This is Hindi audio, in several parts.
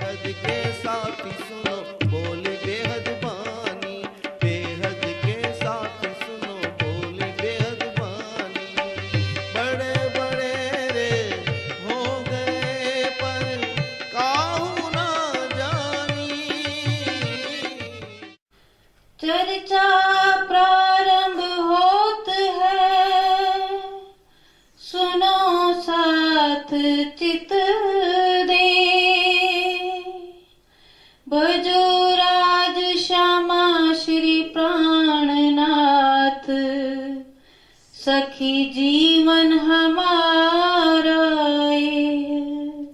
बेहद के साथी सुनो बोले बेहद बानी, बेहद के साथी सुनो बोले बेहद बानी। बड़े बड़े रे हो गए पर काहू ना जानी। चर्चा प्रारंभ होत है, सुनो साथ चित दे। भजो राज श्यामा श्री प्राणनाथ, सखी जीवन हमारा ये।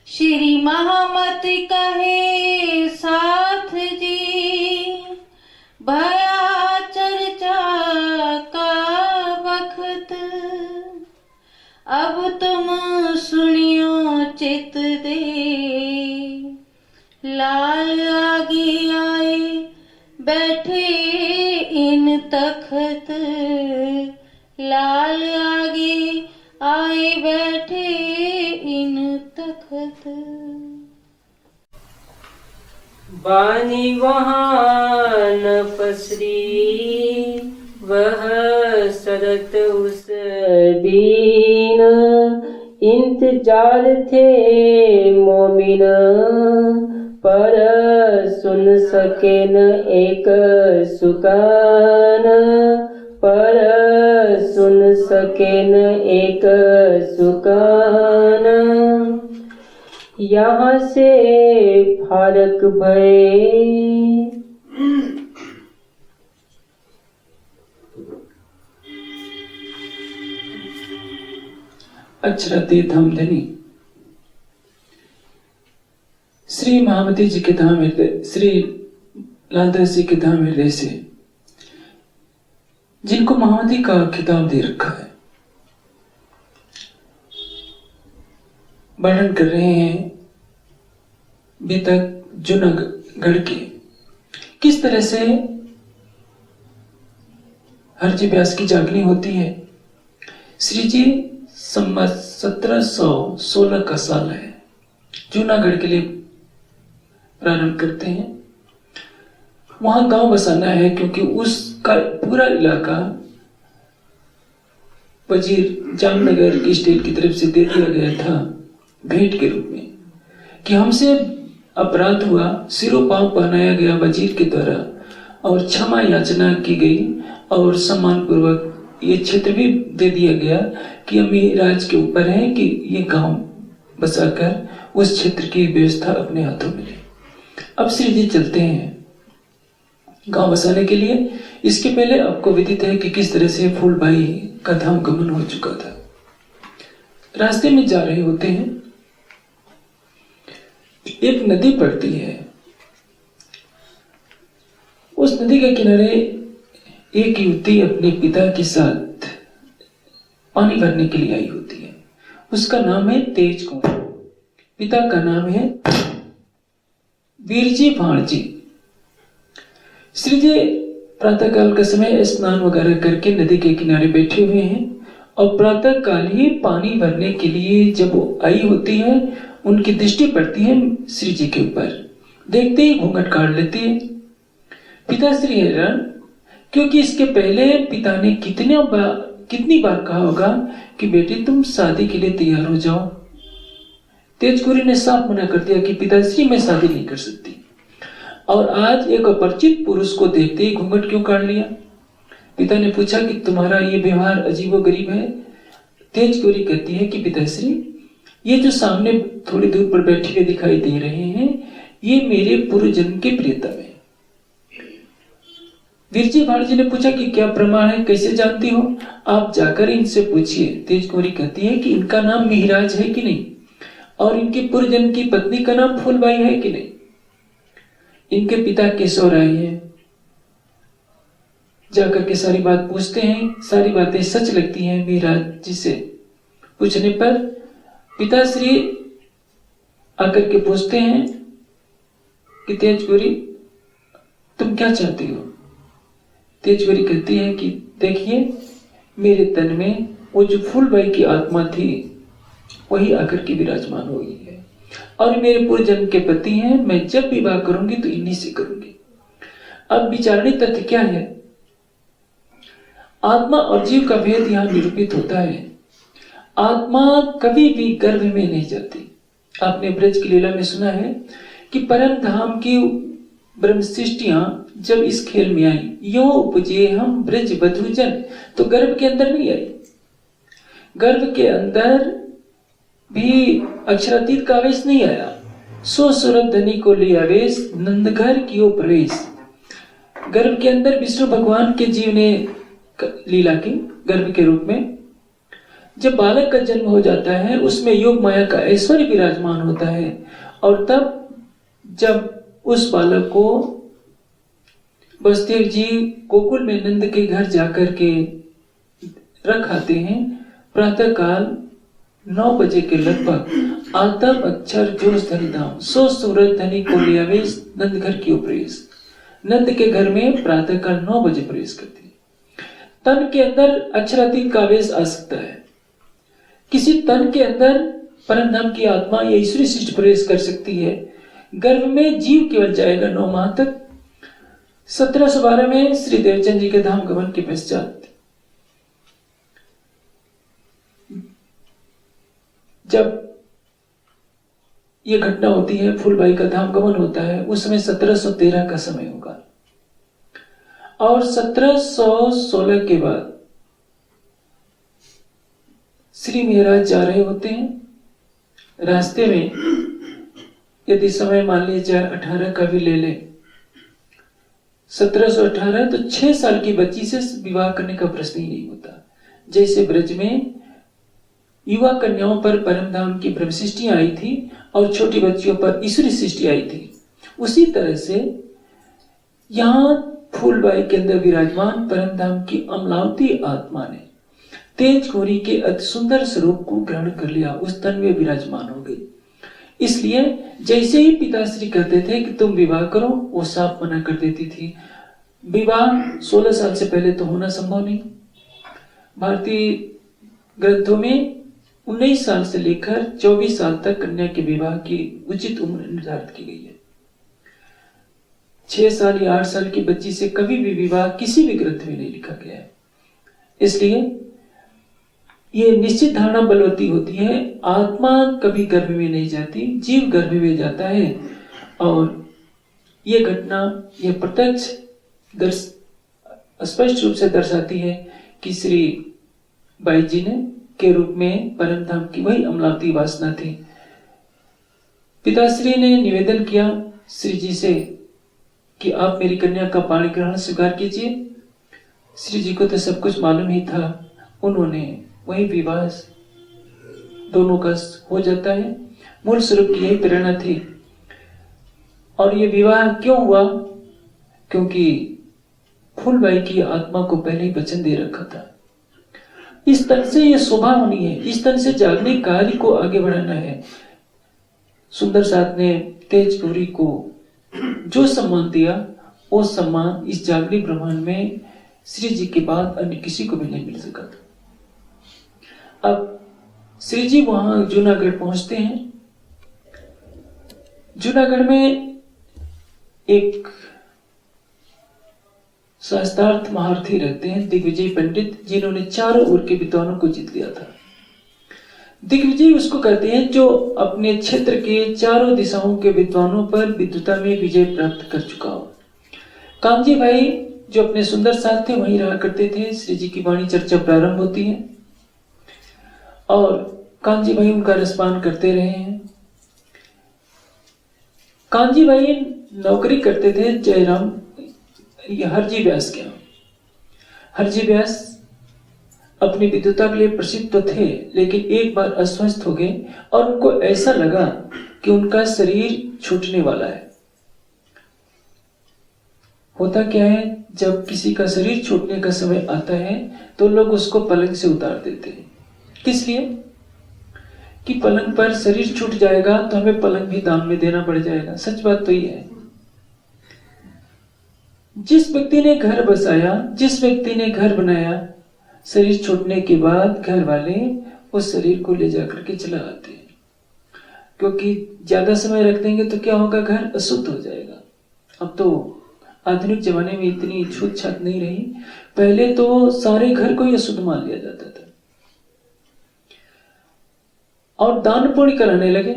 श्री महामति कहे साथ जी, भया चर्चा का वक्त। अब तुम सुनियो चित दे, लाल आगे आए बैठे इन तखत। लाल आगे आए बैठे इन तखत। बानी वहाँ न पसरी, वह सरत उस दीन। इंतजार थे मोमिन, पर सुन सके न एक सुकान। पर सुन सके न एक सुकान। यहाँ से फारक भये, अक्षरते धामधनी। श्री महामती जी के धाम हृदय, श्री लालदास जी के धाम हृदय से, जिनको महामती का खिताब दे रखा है, वर्णन कर रहे हैं बेतक जूनागढ़ के, किस तरह से हरजी व्यास की जागनी होती है। श्री जी संवत 1716 का साल है, जूनागढ़ के लिए प्रारंभ करते हैं। वहां गांव बसाना है, क्योंकि उसका पूरा इलाका वजीर जामनगर की स्टेट की तरफ से दे दिया गया था भेंट के रूप में, कि हमसे अपराध हुआ, सिरों पांव पहनाया गया वजीर के द्वारा और क्षमा याचना की गई, और सम्मान पूर्वक ये क्षेत्र भी दे दिया गया कि अमीर राज के ऊपर है कि ये गांव बसाकर उस क्षेत्र की व्यवस्था अपने हाथों में ले। अब श्री जी चलते हैं गांव बसाने के लिए। इसके पहले आपको विदित है कि किस तरह से फूलबाई का धाम गमन हो चुका था। रास्ते में जा रहे होते हैं, एक नदी पड़ती है। उस नदी के किनारे एक युवती अपने पिता के साथ पानी भरने के लिए आई होती है। उसका नाम है तेज कुंवर, पिता का नाम है वीरजी भाणजी। श्री जी प्रातः काल का समय स्नान वगैरह करके नदी के किनारे बैठे हुए हैं, और प्रातः काल ही पानी भरने के लिए जब वो आई होती है, उनकी दृष्टि पड़ती है श्री जी के ऊपर। देखते ही घूंघट काट लेती है। पिता श्री हैरान, क्योंकि इसके पहले पिता ने कितनी बार कहा होगा कि बेटी तुम शादी के लिए तैयार हो जाओ। तेजकुरी ने साफ मना कर दिया कि पिताश्री मैं शादी नहीं कर सकती, और आज एक अपरिचित पुरुष को देखते ही घूंघट क्यों काट लिया। पिता ने पूछा कि तुम्हारा ये व्यवहार अजीबोगरीब है। तेजकुरी कहती है कि पिताश्री, ये जो सामने थोड़ी दूर पर बैठे हुए दिखाई दे रहे हैं, ये मेरे पूर्व जन्म के प्रियतम है। वीरजी भाणजी ने पूछा कि क्या प्रमाण है, कैसे जानती हो? आप जाकर इनसे पूछिए। तेजकुमारी कहती है कि इनका नाम मिहिराज है कि नहीं, और इनके पूर्व जन्म की पत्नी का नाम फूलबाई है कि नहीं। इनके पिता केशव राय है। जाकर के सारी बात पूछते हैं, सारी बातें सच लगती हैं मिहिराज जी से। पूछने पर पिताश्री आकर के पूछते हैं कि तेजकुमारी तुम क्या चाहती हो? तेजकुमारी कहती है कि देखिए, मेरे तन में वो जो फूलबाई की आत्मा थी वही आकर के विराजमान हो गई है। और मेरे पूर्व जन्म के पति हैं, मैं जब विवाह करूंगी तो इन्हीं से करूंगी। अब विचारणीय तथ्य क्या है? आत्मा और जीव का भेद यहां निरूपित होता है। आत्मा कभी भी गर्भ में नहीं जाती। आपने ब्रज की लीला में सुना है कि परम धाम की ब्रह्म सृष्टियां जब इस खेल में आई, यो उपजे हम ब्रज बधुजन, तो गर्भ के अंदर नहीं आई। गर्भ के अंदर भी अक्षरातीत का आवेश नहीं आया। सो सूरत धनी को ले आवेश, नंदघर कियो प्रवेश। गर्भ के अंदर विष्णु भगवान के जीव ने लीला की गर्भ के रूप में। जब बालक का जन्म हो जाता है उसमें योग माया का ऐश्वर्य विराजमान होता है, और तब जब उस बालक को वसुदेव जी गोकुल में नंद के घर जाकर के रख आते हैं। प्रातः काल 9 बजे के लगभग आतम अक्षर जोश धनी धाम, सो सूरत धनी को ले आवेश, नंद घर की प्रवेश। नंद के घर में प्रातः काल 9 बजे प्रवेश करती है। तन के अंदर अक्षरातीत का आवेश आ सकता है। किसी तन के अंदर परम धाम की आत्मा या ईश्वरी सृष्टि प्रवेश कर सकती है। गर्भ में जीव केवल जाएगा 9 माह तक। 1712 में श्री देवचंद जी के धाम गमन के पश्चात जब यह घटना होती है, फूलबाई का धाम गमन होता है, उस समय 1713 का समय होगा। और 1716 के बाद श्री महाराज जा रहे होते हैं। रास्ते में यदि समय मान लीजिए 18 का भी ले ले, 1718, तो 6 साल की बच्ची से विवाह करने का प्रश्न ही नहीं होता। जैसे ब्रज में युवा कन्याओं पर परम धाम की ब्रह्म सृष्टि आई थी और छोटी बच्चियों पर ईश्वरी सृष्टि आई थी, उसी तरह से यहां फूलबाई के अंदर विराजमान परम धाम की अमलावती आत्मा ने तेज घोरी के अति सुंदर स्वरूप को ग्रहण कर लिया, उस तन में विराजमान हो गई। इसलिए जैसे ही पिताश्री कहते थे कि तुम विवाह करो, वो साफ मना कर देती थी। विवाह 16 साल से पहले तो होना संभव नहीं। भारतीय ग्रंथों में 19 साल से लेकर 24 साल तक कन्या के विवाह की उचित उम्र निर्धारित की गई है। 6 साल या 8 साल की बच्ची से कभी भी विवाह किसी भी ग्रंथ में नहीं लिखा गया है। इसलिए ये निश्चित धारणा बलवती होती है, आत्मा कभी गर्भ में नहीं जाती, जीव गर्भ में जाता है। और ये घटना ये प्रत्यक्ष स्पष्ट रूप से दर्शाती है कि श्री बाई जी ने के रूप में परम धाम की वही अमलावती वासना थी। पिताश्री ने निवेदन किया श्री जी से कि आप मेरी कन्या का पाणी ग्रहण स्वीकार कीजिए। श्री जी को तो सब कुछ मालूम ही था। उन्होंने वही विवाह दोनों का हो जाता है। मूल स्वरूप की यही प्रेरणा थी। और ये विवाह क्यों हुआ? क्योंकि फूलबाई की आत्मा को पहले ही वचन दे रखा था। इस तरह से ये शोभा होनी है, इस तरह से जागने कार्य को आगे बढ़ाना है। सुंदर साथ ने तेज गौरी को जो सम्मान दिया, वो सम्मान इस जागृत ब्रह्मांड में श्री जी के बाद अन्य किसी को भी नहीं मिल सका था। अब श्री जी वहां जूनागढ़ पहुंचते हैं। जूनागढ़ में एक शास्त्रार्थ महारथी रहते हैं दिग्विजय पंडित, जिन्होंने चारों ओर के विद्वानों को जीत लिया था। दिग्विजय उसको कहते हैं जो अपने क्षेत्र के चारों दिशाओं के विद्वानों पर विद्वता में विजय प्राप्त कर चुका हो। कामजी भाई जो अपने सुंदर साथ थे वहीं रहा करते थे। श्री जी की वाणी चर्चा प्रारंभ होती है और कांजी भाई उनका रसपान करते रहे हैं। कांजी भाई नौकरी करते थे जयराम हरजी व्यास के। हरजी व्यास अपनी विद्वता के लिए प्रसिद्ध तो थे, लेकिन एक बार अस्वस्थ हो गए और उनको ऐसा लगा कि उनका शरीर छूटने वाला है। होता क्या है, जब किसी का शरीर छूटने का समय आता है तो लोग उसको पलंग से उतार देते हैं। किस लिए? कि पलंग पर शरीर छूट जाएगा तो हमें पलंग भी दान में देना पड़ जाएगा। सच बात तो ये है। जिस व्यक्ति ने घर बसाया, जिस व्यक्ति ने घर बनाया, शरीर छूटने के बाद घर वाले उस शरीर को ले जाकर के चला आते हैं। क्योंकि ज्यादा समय रख देंगे तो क्या होगा, घर अशुद्ध हो जाएगा। अब तो आधुनिक जमाने में इतनी छूत छात नहीं रही, पहले तो सारे घर को ही अशुद्ध मान लिया जाता था। और दान पुण्य कराने लगे।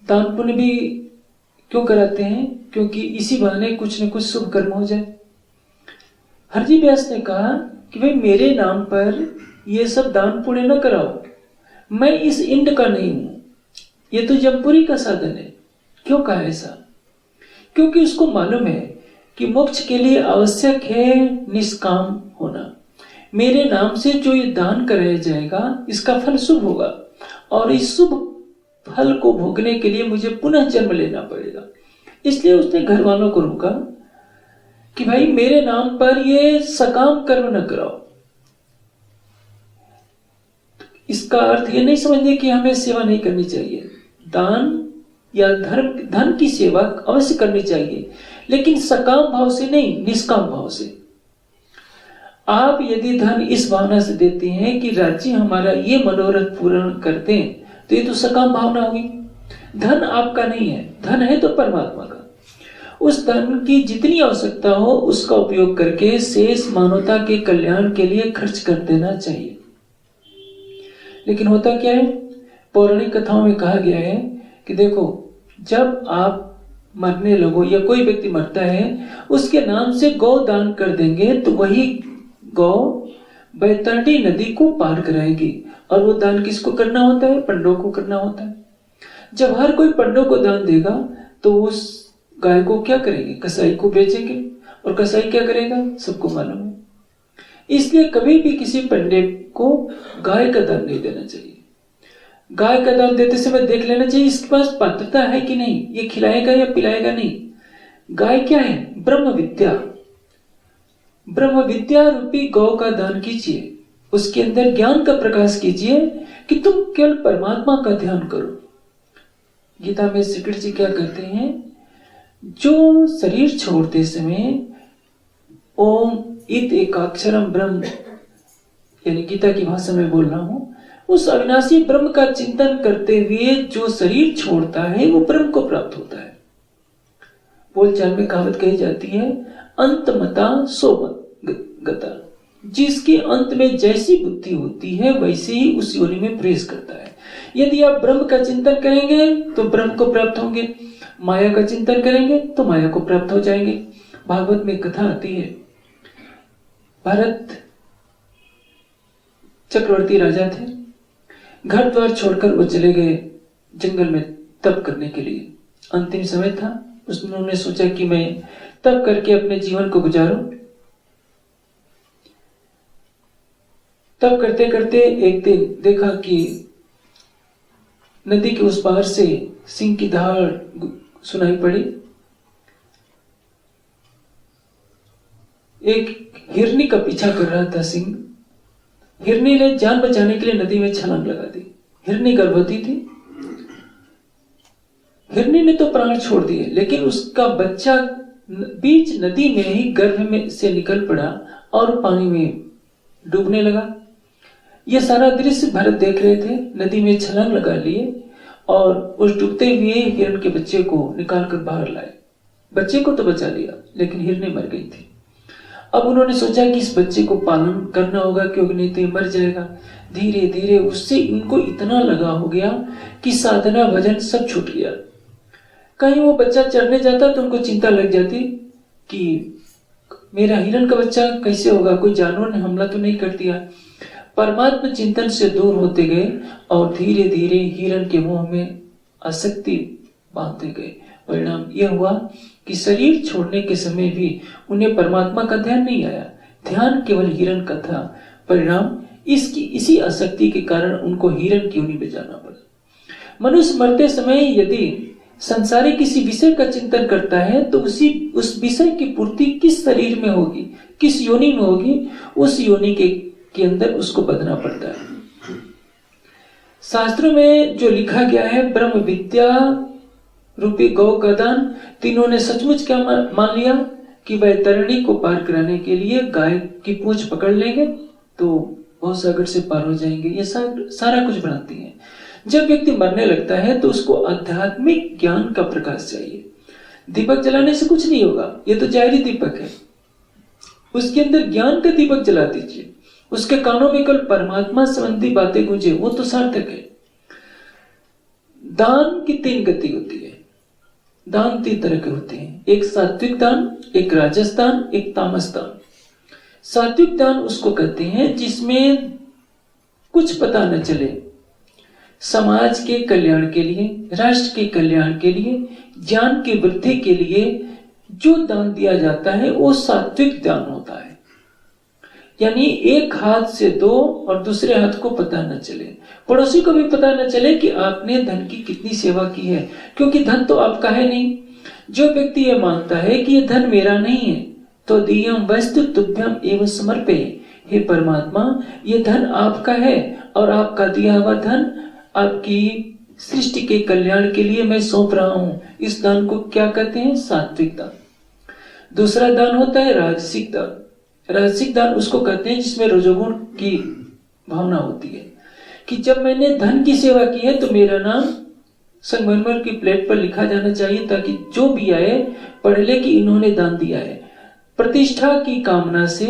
दान पुण्य भी क्यों कराते हैं? क्योंकि इसी बहाने कुछ न कुछ शुभ कर्म हो जाए। हरजी व्यास ने कहा कि भाई मेरे नाम पर ये सब दान पुण्य न कराओ, मैं इस इंड का नहीं हूं, ये तो जमपुरी का साधन है। क्यों कहा ऐसा? क्योंकि उसको मालूम है कि मोक्ष के लिए आवश्यक है निष्काम होना। मेरे नाम से जो ये दान कराया जाएगा इसका फल शुभ होगा, और इस शुभ फल को भोगने के लिए मुझे पुनः जन्म लेना पड़ेगा। इसलिए उसने घर वालों को रोका कि भाई मेरे नाम पर ये सकाम कर्म न कराओ। इसका अर्थ ये नहीं समझिए कि हमें सेवा नहीं करनी चाहिए। दान या धन की सेवा अवश्य करनी चाहिए, लेकिन सकाम भाव से नहीं, निष्काम भाव से। आप यदि धन इस भावना से देते हैं कि राज्य हमारा ये मनोरथ पूर्ण करते हैं, तो ये तो सकाम भावना होगी। धन आपका नहीं है, धन है तो परमात्मा का। उस धन की जितनी आवश्यकता हो उसका उपयोग करके शेष मानवता के कल्याण के लिए खर्च कर देना चाहिए। लेकिन होता क्या है, पौराणिक कथाओं में कहा गया है कि देखो, जब आप मरने लगो या कोई व्यक्ति मरता है, उसके नाम से गौ दान कर देंगे तो वही गौ बैतरणी नदी को पार कराएगी। और वो दान किसको करना होता है? पंडों को करना होता है। जब हर कोई पंडों को दान देगा तो उस गाय को क्या करेंगे? कसाई को बेचेंगे, और कसाई क्या करेगा? सबको मालूम है। इसलिए कभी भी किसी पंडे को गाय का दान नहीं देना चाहिए। गाय का दान देते समय देख लेना चाहिए इसके पास पात्रता है कि नहीं, ये खिलाएगा या पिलाएगा नहीं। गाय क्या है? ब्रह्म विद्या। ब्रह्म विद्या रूपी गौ का दान कीजिए, उसके अंदर ज्ञान का प्रकाश कीजिए कि तुम केवल परमात्मा का ध्यान करो। गीता में श्री कृष्ण जी क्या कहते हैं? जो शरीर छोड़ते समय ओम इत एकाक्षरम ब्रह्म, यानी गीता की भाषा में बोल रहा हूं, उस अविनाशी ब्रह्म का चिंतन करते हुए जो शरीर छोड़ता है वो ब्रह्म को प्राप्त होता है। बोलचाल में कहावत कही जाती है, अंत मता सो गता। जिसके अंत में जैसी बुद्धि होती है वैसे ही उस योनि में प्रवेश करता है। यदि आप ब्रह्म का चिंतन करेंगे तो ब्रह्म को प्राप्त होंगे, माया का चिंतन करेंगे तो माया को प्राप्त हो जाएंगे। भागवत में कथा आती है, भरत चक्रवर्ती राजा थे, घर द्वार छोड़कर वो चले गए जंगल में तप करने के लिए। अंतिम समय था, उन्होंने सोचा कि मैं तप करके अपने जीवन को गुजारूं। तब करते करते एक दिन देखा कि नदी के उस पार से सिंह की दहाड़ सुनाई पड़ी। एक हिरनी का पीछा कर रहा था सिंह। हिरनी ने जान बचाने के लिए नदी में छलांग लगा दी। हिरनी गर्भवती थी। हिरनी ने तो प्राण छोड़ दिए, लेकिन उसका बच्चा बीच नदी में ही गर्भ में से निकल पड़ा और पानी में डूबने लगा। यह सारा दृश्य भरत देख रहे थे। नदी में छलांग लगा लिए और उस डूबते हुए हिरण के बच्चे को निकालकर बाहर लाए। बच्चे को तो बचा लिया, लेकिन हिरनी मर गई थी। अब उन्होंने सोचा कि इस बच्चे को पालन करना होगा, क्योंकि नहीं तो ये मर जाएगा। धीरे धीरे उससे इनको इतना लगा हो गया कि साधना भजन सब छूट गया। कहीं वो बच्चा चढ़ने जाता तो उनको चिंता लग जाती कि मेरा हिरण का बच्चा कैसे होगा, कोई जानवर ने हमला तो नहीं कर दिया। परमात्मा चिंतन से दूर होते गए और धीरे धीरे हिरण के मुंह में आसक्ति बांधते गए। परिणाम यह हुआ कि शरीर छोड़ने के समय भी उन्हें परमात्मा का ध्यान नहीं आया, ध्यान केवल हिरण का था। परिणाम इसी आसक्ति के कारण उनको हिरण की योनि में जाना पड़ा। मनुष्य मरते समय यदि संसारिक किसी विषय का चिंतन करता है तो उस विषय की पूर्ति किस शरीर में होगी, किस योनि में होगी, उस योनि के अंदर उसको बदना पड़ता है। शास्त्रों में जो लिखा गया है ब्रह्म विद्या रूपी गौ का दान, तीनों ने सचमुच क्या मान लिया कि वह तरणी को पार कराने के लिए गाय की पूंछ पकड़ लेंगे तो बहुत सागर से पार हो जाएंगे। ये सारा कुछ बनाती है। जब व्यक्ति मरने लगता है तो उसको आध्यात्मिक ज्ञान का प्रकाश चाहिए। दीपक जलाने से कुछ नहीं होगा, ये तो जाहिरी दीपक है। उसके अंदर ज्ञान का दीपक जला दीजिए, उसके कानों में केवल परमात्मा संबंधी बातें गूंजे, वो तो सार्थक है। दान की 3 गति होती है। दान 3 तरह के होते हैं, एक सात्विक दान, एक राजस दान, एक तामस दान। सात्विक दान उसको कहते हैं जिसमें कुछ पता न चले, समाज के कल्याण के लिए, राष्ट्र के कल्याण के लिए, ज्ञान की वृद्धि के लिए जो दान दिया जाता है वो सात्विक दान होता है। यानी एक हाथ से दो और दूसरे हाथ को पता न चले, पड़ोसी को भी पता न चले कि आपने धन की कितनी सेवा की है, क्योंकि धन तो आपका है नहीं। जो व्यक्ति ये मानता है कि ये धन मेरा नहीं है, तो दियम वस्तु तुभ्यम एवं समर्पे, हे परमात्मा ये धन आपका है और आपका दिया हुआ धन आपकी सृष्टि के कल्याण के लिए मैं सौंप रहा हूं। इस दान को क्या कहते हैं? सात्विक दान। दूसरा दान होता है राजसिक दान। राजसिक दान उसको कहते हैं जिसमें रजोगुण की भावना होती है कि जब मैंने धन की सेवा की है तो मेरा नाम संगमरमर की प्लेट पर लिखा जाना चाहिए, ताकि जो भी आए पढ़ ले कि इन्होंने दान दिया है। प्रतिष्ठा की कामना से,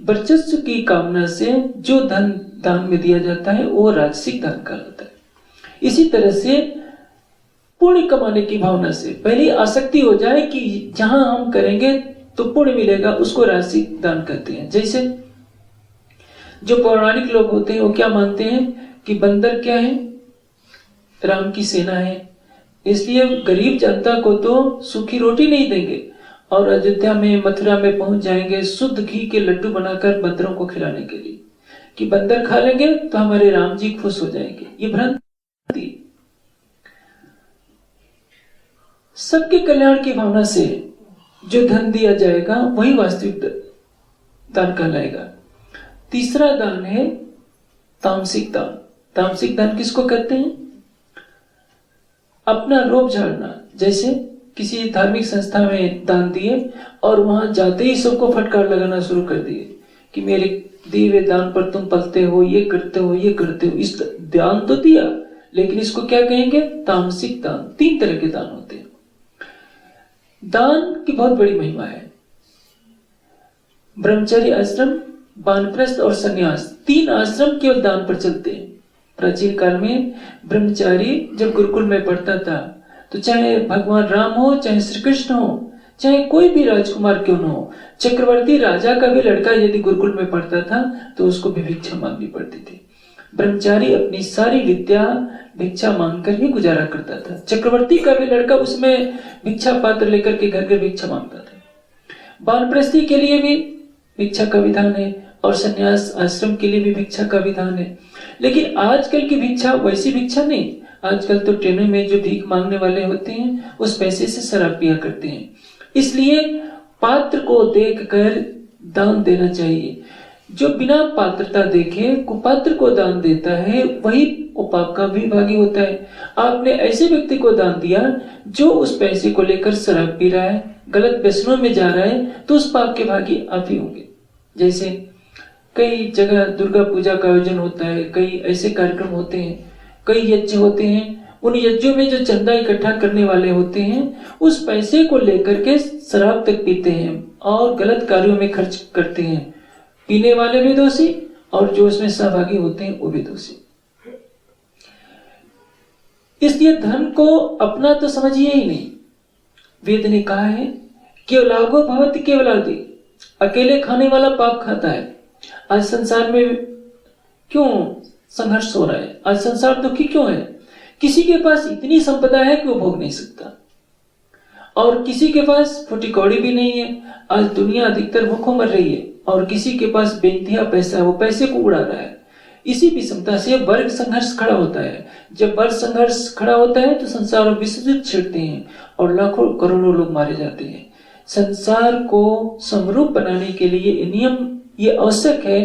वर्चस्व की कामना से जो धन दान में दिया जाता है वो राजसिक दान कहलाता है। इसी तरह से पुण्य कमाने की भावना से पहली आसक्ति हो जाए कि जहां हम करेंगे तो पुण्य मिलेगा, उसको राजसिक दान कहते हैं। जैसे जो पौराणिक लोग होते हैं वो क्या मानते हैं कि बंदर क्या है? राम की सेना है, इसलिए गरीब जनता को तो सूखी रोटी नहीं देंगे और अयोध्या में, मथुरा में पहुंच जाएंगे शुद्ध घी के लड्डू बनाकर बंदरों को खिलाने के लिए, कि बंदर खा लेंगे तो हमारे राम जी खुश हो जाएंगे। ये भ्रांति। सबके कल्याण की भावना से जो धन दिया जाएगा वही वास्तविक दान कहलाएगा। तीसरा दान है तामसिक दान। तामसिक दान किसको कहते हैं? अपना रोब झाड़ना। जैसे किसी धार्मिक संस्था में दान दिए और वहां जाते ही सबको फटकार लगाना शुरू कर दिए कि मेरे दिए हुए दान पर तुम पलते हो, ये करते हो, ये करते हो। इस दान तो दिया, लेकिन इसको क्या कहेंगे? तामसिक दान। 3 तरह के दान होते हैं। दान की बहुत बड़ी महिमा है। ब्रह्मचर्य आश्रम, वानप्रस्थ और संन्यास, 3 आश्रम केवल दान पर चलते हैं। प्राचीन काल में ब्रह्मचारी जब गुरुकुल में पढ़ता था तो चाहे भगवान राम हो, चाहे श्री कृष्ण हो, चाहे कोई भी राजकुमार क्यों न हो, चक्रवर्ती राजा का भी लड़का यदि गुरुकुल में पढ़ता था तो उसको भी भिक्षा मांगनी पड़ती थी। ब्रह्मचारी अपनी सारी विद्या भिक्षा मांगकर ही गुजारा करता था। चक्रवर्ती का भी लड़का उसमें भिक्षा पात्र लेकर के घर घर भिक्षा मांगता था। वानप्रस्थी के लिए भी भिक्षा का विधान है और संन्यास आश्रम के लिए भी भिक्षा का विधान है। लेकिन आजकल की भिक्षा वैसी भिक्षा नहीं। आजकल तो ट्रेनों में जो भीख मांगने वाले होते हैं उस पैसे से शराब पिया करते हैं। इसलिए पात्र को देखकर दान देना चाहिए। जो बिना पात्रता देखे कुपात्र को दान देता है वही पाप का भी भागी होता है। आपने ऐसे व्यक्ति को दान दिया जो उस पैसे को लेकर शराब पी रहा है, गलत व्यसनों में जा रहा है, तो उस पाप के भागी आप ही होंगे। जैसे कई जगह दुर्गा पूजा का आयोजन होता है, कई ऐसे कार्यक्रम होते हैं, कई यज्ञ होते हैं। उन यज्ञों में जो चंदा इकट्ठा करने वाले होते हैं उस पैसे को लेकर के शराब तक पीते हैं और गलत कार्यों में खर्च करते हैं। पीने वाले भी दोषी और जो उसमें सहभागी होते हैं वो भी दोषी। इसलिए धन को अपना तो समझिए ही नहीं। वेद ने कहा है केवलागो भवति केवलादि, अकेले खाने वाला पाप खाता है। आज संसार में क्यों संघर्ष हो रहा है? आज संसार दुखी क्यों है? किसी के पास इतनी संपदा है कि वो भोग नहीं सकता और किसी के पास फूटी कौड़ी भी नहीं है। आज दुनिया अधिकतर भूखों मर रही है और किसी के पास बेइंतहा पैसा है, वो पैसे को उड़ा रहा है। इसी विषमता से वर्ग संघर्ष खड़ा होता है। जब वर्ग संघर्ष खड़ा होता है तो संसार और विश्व युद्ध छिड़ते हैं और लाखों करोड़ों लोग मारे जाते हैं। संसार को समरूप बनाने के लिए नियम ये आवश्यक है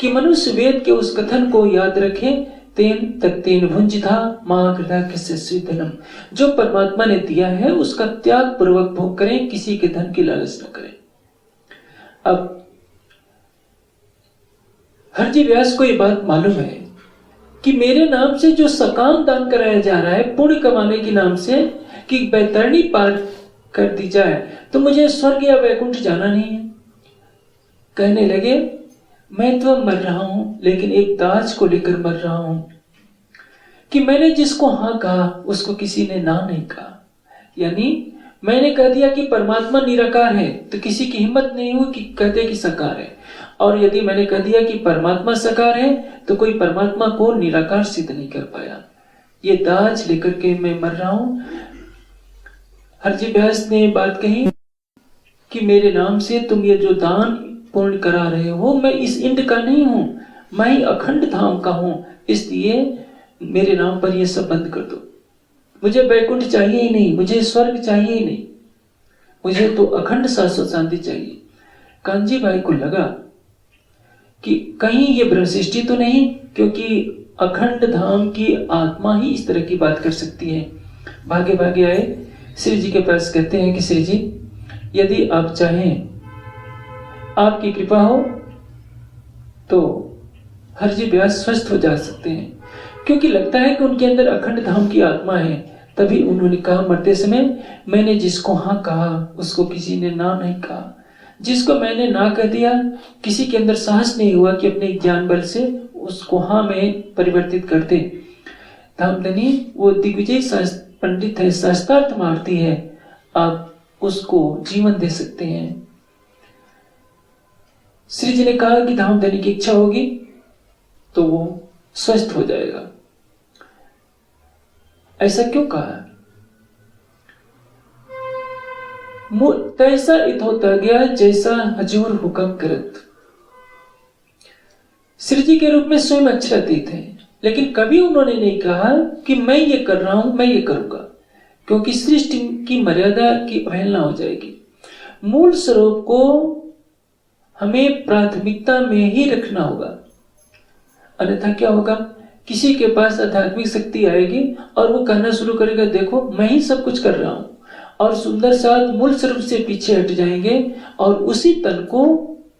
कि मनुष्य वेद के उस कथन को याद रखे, तेन तत्तेन भुंजिता मां कृता किस्य स्वीधनम। जो परमात्मा ने दिया है उसका त्याग पूर्वक भोग करें, किसी के धन की लालच न करें। अब हरजी व्यास को ये बात मालूम है कि मेरे नाम से जो सकाम दान कराया जा रहा है पुण्य कमाने के नाम से, कि बैतरणी पार कर दी जाए, तो मुझे स्वर्ग या वैकुंठ जाना नहीं है। कहने लगे मैं तो मर रहा हूं, लेकिन एक दाज को लेकर मर रहा हूं कि मैंने जिसको हाँ कहा उसको किसी ने ना नहीं कहा। यानी मैंने कह दिया कि परमात्मा निराकार है, तो किसी की हिम्मत नहीं हुई कि कहते कि साकार है। और यदि मैंने कह दिया कि परमात्मा साकार है, तो कोई परमात्मा को निराकार सिद्ध नहीं कर पाया। ये दाज लेकर के मैं मर रहा हूं। हरजी व्यास ने बात कही कि मेरे नाम से तुम ये जो दान पूर्ण करा रहे हो, मैं इस इंद्र का नहीं हूं, मैं ही अखंड धाम का हूं, इसलिए मेरे नाम पर ये सब बंद कर दो। मुझे वैकुंठ चाहिए ही नहीं, मुझे स्वर्ग चाहिए ही नहीं, मुझे तो अखंड शाश्वत शांति चाहिए। कांजी भाई को लगा कि कहीं ये भ्रष्टि तो नहीं, क्योंकि अखंड धाम की आत्मा ही इस तरह की बात कर सकती है। भागे भागे आए, श्री जी के पास कहते हैं कि श्री जी, यदि आप चाहें, आपकी कृपा हो तो हरजी व्यास स्वस्थ हो जा सकते हैं, क्योंकि लगता है कि उनके अंदर अखंड धाम की आत्मा है। तभी उन्होंने कहा मरते समय, मैंने जिसको हाँ कहा उसको किसी ने ना नहीं कहा। जिसको मैंने ना कह दिया, किसी के अंदर साहस नहीं हुआ कि अपने ज्ञान बल से उसको हाँ में परिवर्तित कर दे। धामधनी वो दिग्विजय पंडित है, शास्त्रार्थ मारती है, आप उसको जीवन दे सकते हैं। श्री जी ने कहा कि धामधनी की इच्छा होगी तो वो स्वस्थ हो जाएगा। ऐसा क्यों कहा? तैसा इत होता गया जैसा हजूर हुक्म करत। श्री जी के रूप में स्वयं अक्षरातीत है, लेकिन कभी उन्होंने नहीं कहा कि मैं ये कर रहा हूं, मैं ये करूंगा, क्योंकि सृष्टि की मर्यादा की अवहेलना हो जाएगी। मूल स्वरूप को हमें प्राथमिकता में ही रखना होगा, अन्यथा क्या होगा, किसी के पास आध्यात्मिक शक्ति आएगी और वो कहना शुरू करेगा देखो मैं ही सब कुछ कर रहा हूं, और सुंदर साथ मूल स्वरूप से पीछे हट जाएंगे और उसी तन को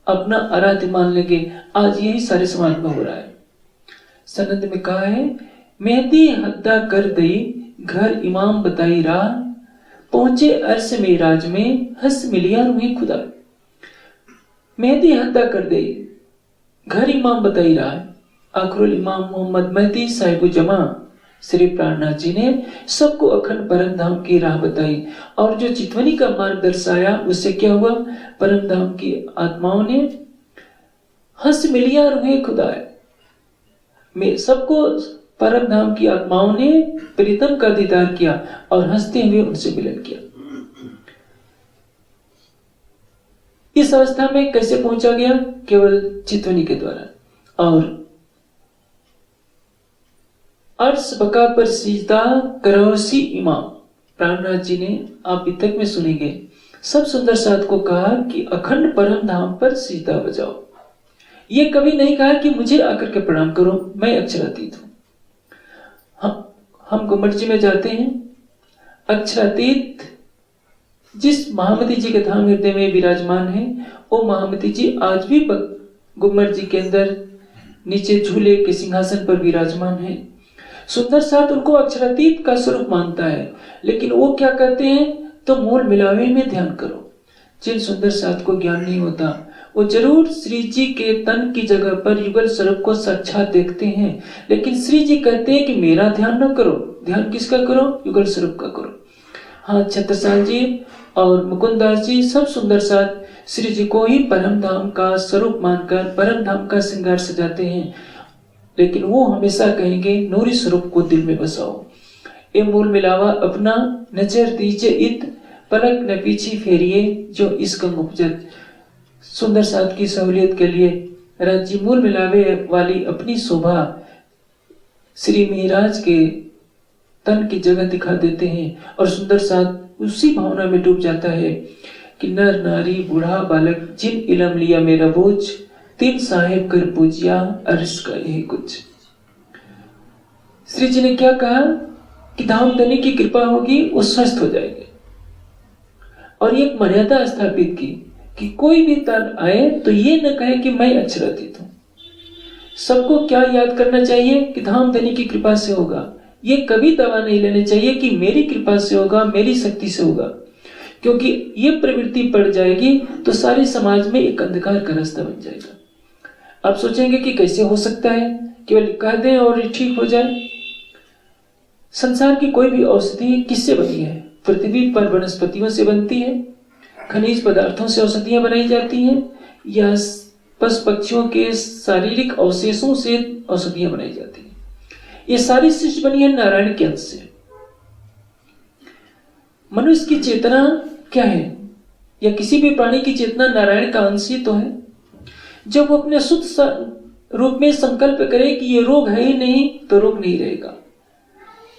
अपना आराध्य मान लेंगे। आज यही सारे समाज में हो रहा है। सनद में कहा है, मेहदी हद्दा कर दई घर इमाम बताई राह, पहुंचे अर्श में राज में हंस मिलिया रूही खुदा। मेहदी हद्दा कर दई घर इमाम बताई राह, आखिरुल इमाम मोहम्मद मेहदी साहिब जमा श्री प्राणनाथ जी ने सबको अखंड परम धाम की राह बताई, और जो चितवनी का मार्ग दर्शाया उससे क्या हुआ, परम धाम की आत्माओं ने हंस मिलिया रूहे खुदाए, में सबको परम धाम की आत्माओं ने प्रीतम का दीदार किया और हंसते हुए उनसे मिलन किया। इस अवस्था में कैसे पहुंचा गया? केवल चितवनी के द्वारा। और अर्श बका पर सीजदा करौसी इमाम, प्राणनाथ जी ने आप वितक में सुनेंगे, सब सुंदर साथ को कहा कि अखंड परम धाम पर सीजदा बजाओ। ये कभी नहीं कहा कि मुझे आकर के प्रणाम करो, मैं अक्षरातीत हूं। हम गुम्मट जी में जाते हैं, अक्षरातीत जिस महामती जी के धाम हृदय में विराजमान है, वो महामती जी आज भी गुम्मट जी के अंदर नीचे झूले के सिंहासन पर विराजमान है। सुंदर साथ उनको अक्षरातीत का स्वरूप मानता है, लेकिन वो क्या कहते हैं, तो मूल मिलावे में ध्यान करो। जिन सुंदर साथ को ज्ञान नहीं होता वो जरूर श्री जी के तन की जगह पर युगल स्वरूप को साक्षात देखते हैं, लेकिन श्री जी कहते हैं कि मेरा ध्यान न करो, ध्यान किसका करो, युगल स्वरूप का करो। हाँ, छत्रसाल जी और मुकुंदास जी सब सुंदर साथ श्री जी को ही परम धाम का स्वरूप मानकर परम धाम का श्रृंगार सजाते हैं, लेकिन वो हमेशा कहेंगे नूरी स्वरूप को दिल में बसाओ। ए मूल मिलावा अपना नजर दीजिए इत, पलक न पीछे फेरिए जो इसका मुपजत। सुंदर साथ की सहूलियत के लिए राज्य मूल मिलावे वाली अपनी शोभा श्री महाराज के तन की जगह दिखा देते हैं, और सुंदर साथ उसी भावना में डूब जाता है कि नर नारी बूढ़ा बालक जिन इलम लिया मेरा बोझ, तीन साहेब कर पूजिया अर्श का यही कुछ। श्री जी ने क्या कहा कि धामधनी की कृपा होगी वो स्वस्थ हो जाएंगे, और एक मर्यादा स्थापित की कि कोई भी तन आए तो ये न कहे कि मैं अक्षरातीत हूं, सबको क्या याद करना चाहिए कि धाम धनी की कृपा से होगा। ये कभी दवा नहीं लेनी चाहिए कि मेरी कृपा से होगा, मेरी शक्ति से होगा, क्योंकि ये प्रवृत्ति पड़ जाएगी तो सारे समाज में एक अंधकार का रास्ता बन जाएगा। आप सोचेंगे कि कैसे हो सकता है, केवल कह दें और ये ठीक हो जाए। संसार की कोई भी औषधि किससे बनी है? पृथ्वी पर वनस्पतियों से बनती है, खनिज पदार्थों से औषधियां बनाई जाती हैं, या पशु पक्षियों के शारीरिक अवशेषों से औषधियां बनाई जाती हैं। ये सारी सृष्टि बनी है नारायण के अंश से। मनुष्य की चेतना क्या है, या किसी भी प्राणी की चेतना नारायण का अंश ही तो है। जब वो अपने शुद्ध रूप में संकल्प करे कि ये रोग है ही नहीं, तो रोग नहीं रहेगा।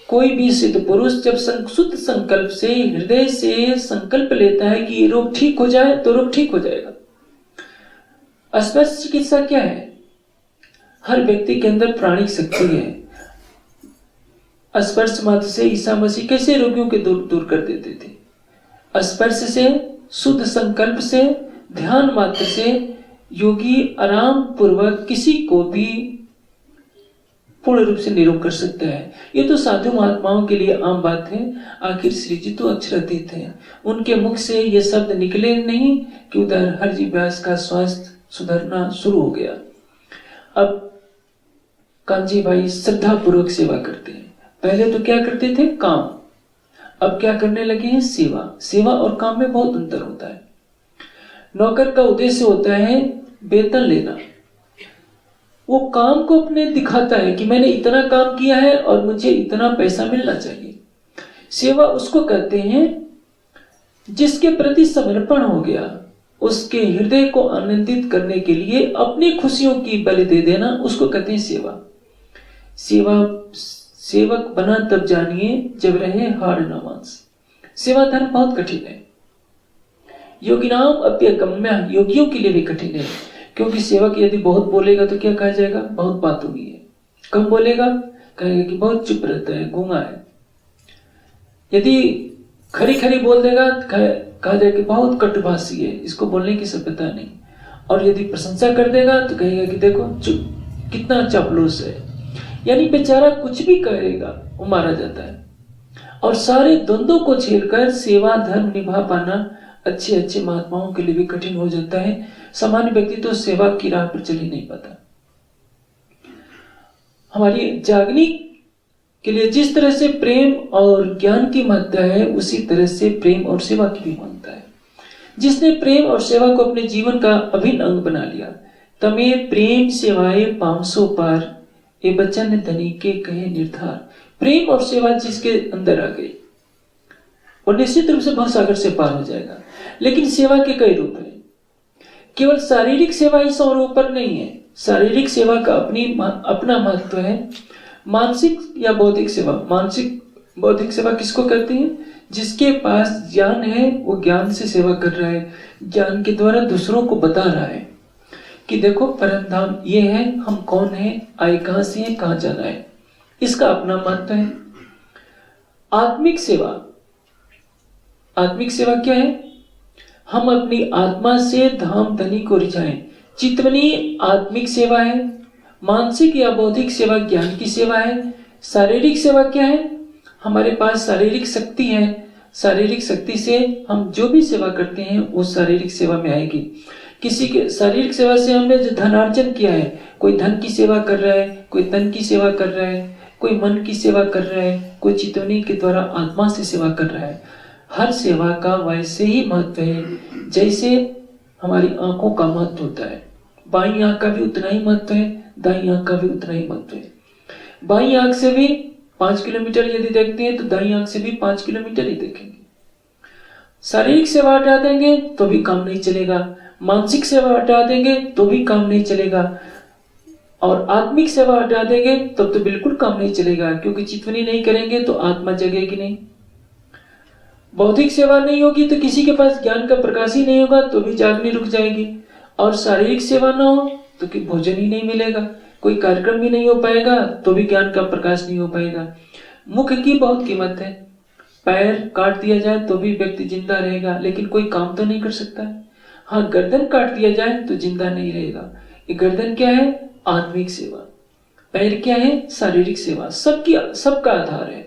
कोई भी सिद्ध पुरुष जब शुद्ध संकल्प से, हृदय से संकल्प लेता है कि ये रोग ठीक हो जाए, तो रोग ठीक हो जाएगा। स्पर्श चिकित्सा क्या है? हर व्यक्ति के अंदर प्राणिक शक्ति है। स्पर्श मात्र से ईसा मसीह कैसे रोगियों के दूर कर देते थे? स्पर्श से, शुद्ध संकल्प से, ध्यान मात्र से योगी आराम पूर्वक किसी को भी पूर्ण रूप से निरोग कर सकता है। ये तो साधु महात्माओं के लिए आम बात है। आखिर श्री जी तो अक्षरातीत हैं, उनके मुख से ये शब्द निकले नहीं कि उधर हरजी व्यास का स्वास्थ्य सुधरना शुरू हो गया। अब कांजी भाई श्रद्धा पूर्वक सेवा करते हैं। पहले तो क्या करते थे? काम। अब क्या करने लगे हैं? सेवा। सेवा और काम में बहुत अंतर होता है। नौकर का उद्देश्य होता है वेतन लेना। वो काम को अपने दिखाता है कि मैंने इतना काम किया है और मुझे इतना पैसा मिलना चाहिए। सेवा उसको कहते हैं जिसके प्रति समर्पण हो गया, उसके हृदय को आनंदित करने के लिए अपनी खुशियों की बलि दे देना, उसको कहते हैं सेवा। सेवक बना तब जानिए जब रहे हाड़ न मांस। सेवा धर्म बहुत कठिन है। योगिनाम अप्यगम्य, योगियों के लिए भी कठिन है, क्योंकि सेवक यदि बहुत बोलेगा तो क्या कहा जाएगा? बहुत बात होगी है। कम बोलेगा, कहेगा कि बहुत चुप रहता है, गूंगा है। यदि खरी खरी बोल देगा तो कहा जाएगा कि बहुत कटुभाषी है, इसको बोलने की सभ्यता नहीं। और यदि प्रशंसा कर देगा तो कहेगा कि देखो चुप, कितना चापलूस है। यानी बेचारा कुछ भी कहेगा वो मारा जाता है। और सारे द्वंद्वों को झेलकर सेवा धर्म निभा पाना अच्छे अच्छे महात्माओं के लिए भी कठिन हो जाता है। सामान्य व्यक्ति तो सेवा की राह पर चल ही नहीं पाता। हमारी जागनी के लिए जिस तरह से प्रेम और ज्ञान की महत्ता है, उसी तरह से प्रेम और सेवा की भी महत्ता है। जिसने प्रेम और सेवा को अपने जीवन का अभिन्न अंग बना लिया, तमे प्रेम सेवाए 500 पार, ये बच्चन धनी के कहे निर्धार। प्रेम और सेवा जिसके अंदर आ गई, और निश्चित रूप से भवसागर से पार हो जाएगा। लेकिन सेवा के कई रूप हैं। केवल शारीरिक सेवा ही 100 ऊपर नहीं है। शारीरिक सेवा का अपना महत्व है। मानसिक या बौद्धिक सेवा, मानसिक बौद्धिक सेवा किसको कहते हैं? जिसके पास ज्ञान है वो ज्ञान से सेवा कर रहा है, ज्ञान के द्वारा दूसरों को बता रहा है कि देखो परम धाम ये है, हम कौन है, आए कहां से है, कहां जाना है। इसका अपना महत्व है। आत्मिक सेवा, आत्मिक सेवा क्या है? हम अपनी आत्मा से धाम धनी को रिझाएं। चितवनी आत्मिक सेवा है। मानसिक या बौद्धिक सेवा ज्ञान की सेवा है। शारीरिक सेवा क्या है? हमारे पास शारीरिक शक्ति है, शारीरिक शक्ति से हम जो भी सेवा करते हैं वो शारीरिक सेवा में आएगी। किसी के शारीरिक सेवा से हमने जो धनार्जन किया है, कोई धन की सेवा कर रहा है, कोई तन की सेवा कर रहा है, कोई मन की सेवा कर रहा है, कोई चितवनी के द्वारा आत्मा से सेवा कर रहा है। हर सेवा का वैसे ही महत्व है जैसे हमारी आंखों का महत्व होता है। बाईं आंख का भी उतना ही महत्व है, दाईं आंख का भी उतना ही महत्व है। बाईं आंख से भी 5 किलोमीटर यदि देखते हैं तो दाईं आंख से भी 5 किलोमीटर ही देखेंगे। शारीरिक सेवा हटा देंगे तो भी काम नहीं चलेगा, मानसिक सेवा हटा देंगे तो भी काम नहीं चलेगा, और आत्मिक सेवा हटा देंगे तब तो बिल्कुल काम नहीं चलेगा, क्योंकि चितवनी नहीं करेंगे तो आत्मा जगेगी नहीं। बौद्धिक सेवा नहीं होगी तो किसी के पास ज्ञान का प्रकाश ही नहीं होगा तो भी जागनी रुक जाएगी, और शारीरिक सेवा ना हो तो कि भोजन ही नहीं मिलेगा, कोई कार्यक्रम भी नहीं हो पाएगा तो भी ज्ञान का प्रकाश नहीं हो पाएगा। मुख की बहुत कीमत है। पैर काट दिया जाए तो भी व्यक्ति जिंदा रहेगा, लेकिन कोई काम तो नहीं कर सकता है। हाँ, गर्दन काट दिया जाए तो जिंदा नहीं रहेगा। ये गर्दन क्या है? आत्मिक सेवा। पैर क्या है? शारीरिक सेवा, सबका आधार है।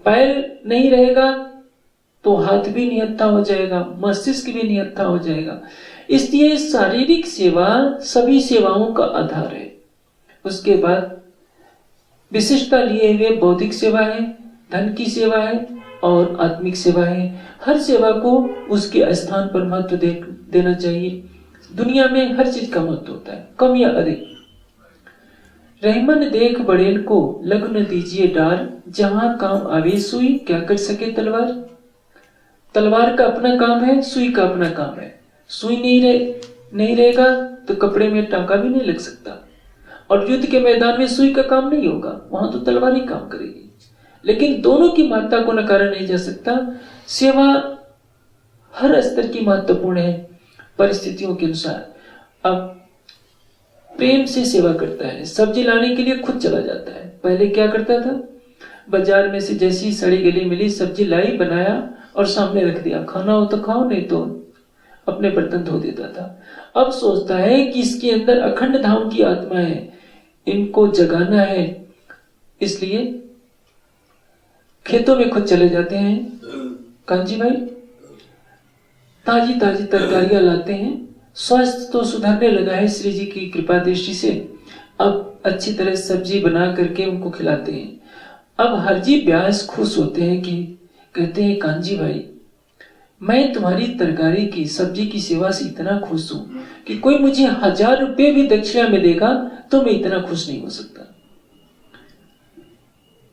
पैर नहीं रहेगा तो हाथ भी निहत्था हो जाएगा, मस्तिष्क भी निहत्था हो जाएगा। इसलिए शारीरिक सेवा सभी सेवाओं का आधार है। उसके बाद विशिष्टता लिए हुए बौद्धिक सेवा है, धन की सेवा है और आत्मिक सेवा है। हर सेवा को उसके स्थान पर महत्व देना चाहिए। दुनिया में हर चीज का महत्व होता है, कम या अधिक। रहमन देख बड़ेल को लघु न दीजिए डार, जहां काम आवे सुई क्या कर सके तलवार। तलवार का अपना काम है, सुई का अपना काम है। सुई नहीं रहेगा तो कपड़े में टांका भी नहीं लग सकता, और युद्ध के मैदान में सुई का काम नहीं होगा, वहां तो तलवार ही काम करेगी। लेकिन दोनों की महत्ता को नकारा नहीं जा सकता। सेवा हर स्तर की महत्वपूर्ण है परिस्थितियों के अनुसार। अब प्रेम से सेवा करता है, सब्जी लाने के लिए खुद चला जाता है। पहले क्या करता था? बाजार में से जैसी सड़ी गली मिली सब्जी लाई, बनाया और सामने रख दिया, खाना हो तो खाओ, नहीं तो अपने बर्तन धो देता था। अब सोचता है कि इसके अंदर अखंड धाम की आत्मा है, इनको जगाना है, इसलिए खेतों में खुद चले जाते हैं। कांजी भाई ताजी ताजी तरकारियां लाते हैं। स्वास्थ्य तो सुधरने लगा है श्री जी की कृपा दृष्टि से। अब अच्छी तरह सब्जी बना करके उनको खिलाते हैं। अब हरजी व्यास खुश होते हैं कि कहते हैं, कांजी भाई मैं तुम्हारी तरकारी की सब्जी की सेवा से इतना खुश हूं कि कोई मुझे 1000 रुपये भी दक्षिणा में देगा तो मैं इतना खुश नहीं हो सकता।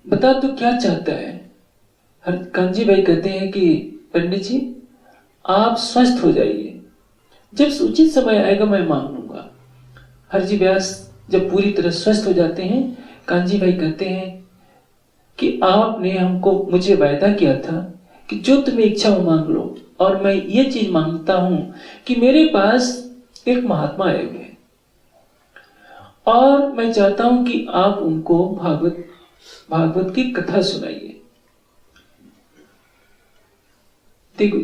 बता तू क्या चाहता है? कांजी भाई कहते हैं कि पंडित जी आप स्वस्थ हो जाइए, जब उचित समय आएगा मैं मांग लूंगा। हरजी व्यास जब पूरी तरह स्वस्थ हो जाते हैं, कांजी भाई कहते हैं कि आपने मुझे वायदा किया था कि जो तुम्हें इच्छा हो मांग लो, और मैं ये चीज मांगता हूं कि मेरे पास एक महात्मा आए हुए हैं और मैं चाहता हूं कि आप उनको भागवत की कथा सुनाइए। देखो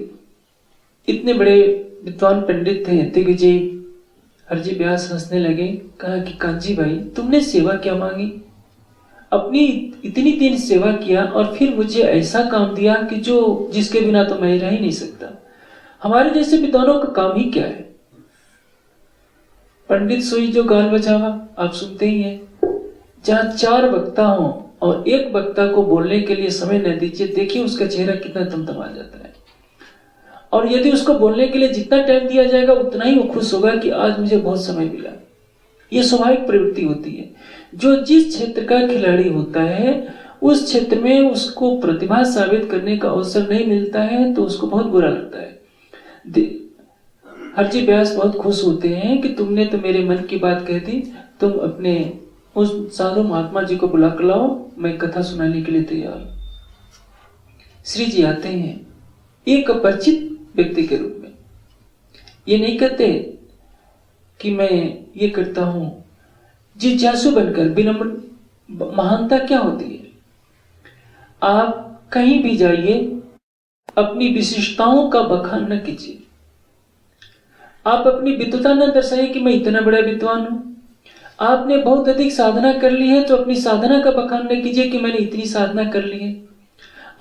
इतने बड़े विद्वान पंडित थे दिग्विजय। हरजी व्यास हंसने लगे, कहा कि कांजी भाई तुमने सेवा क्या मांगी? अपनी इतनी दिन सेवा किया और फिर मुझे ऐसा काम दिया कि जिसके बिना तो मैं रह ही नहीं सकता। हमारे जैसे विद्वानों का काम ही क्या है? पंडित सोई जो गाल बचावा, आप सुनते ही हैं। जहां 4 वक्ता हो और एक वक्ता को बोलने के लिए समय न दीजिए, देखिए उसका चेहरा कितना तमतमा जाता है। और यदि उसको बोलने के लिए जितना टाइम दिया जाएगा उतना ही वो खुश होगा कि आज मुझे बहुत समय मिला। ये स्वाभाविक प्रवृत्ति होती है। जो जिस क्षेत्र का खिलाड़ी होता है उस क्षेत्र में उसको प्रतिभा साबित करने का अवसर नहीं मिलता है तो उसको बहुत बुरा लगता है। हरजी व्यास बहुत खुश होते हैं कि तुमने तो मेरे मन की बात कह दी, तुम अपने उस साधु महात्मा जी को बुला कर लाओ, मैं कथा सुनाने के लिए तैयार हूं। श्री जी आते हैं एक अपरिचित व्यक्ति के रूप में। ये नहीं कहते कि मैं ये करता हूं, जिज्ञासु बनकर विनम्र। महानता क्या होती है? आप कहीं भी जाइए, अपनी विशिष्टताओं का बखान न कीजिए। आप अपनी विद्वता न दर्शाइए कि मैं इतना बड़ा विद्वान हूं। आपने बहुत अधिक साधना कर ली है तो अपनी साधना का बखान न कीजिए कि मैंने इतनी साधना कर ली है।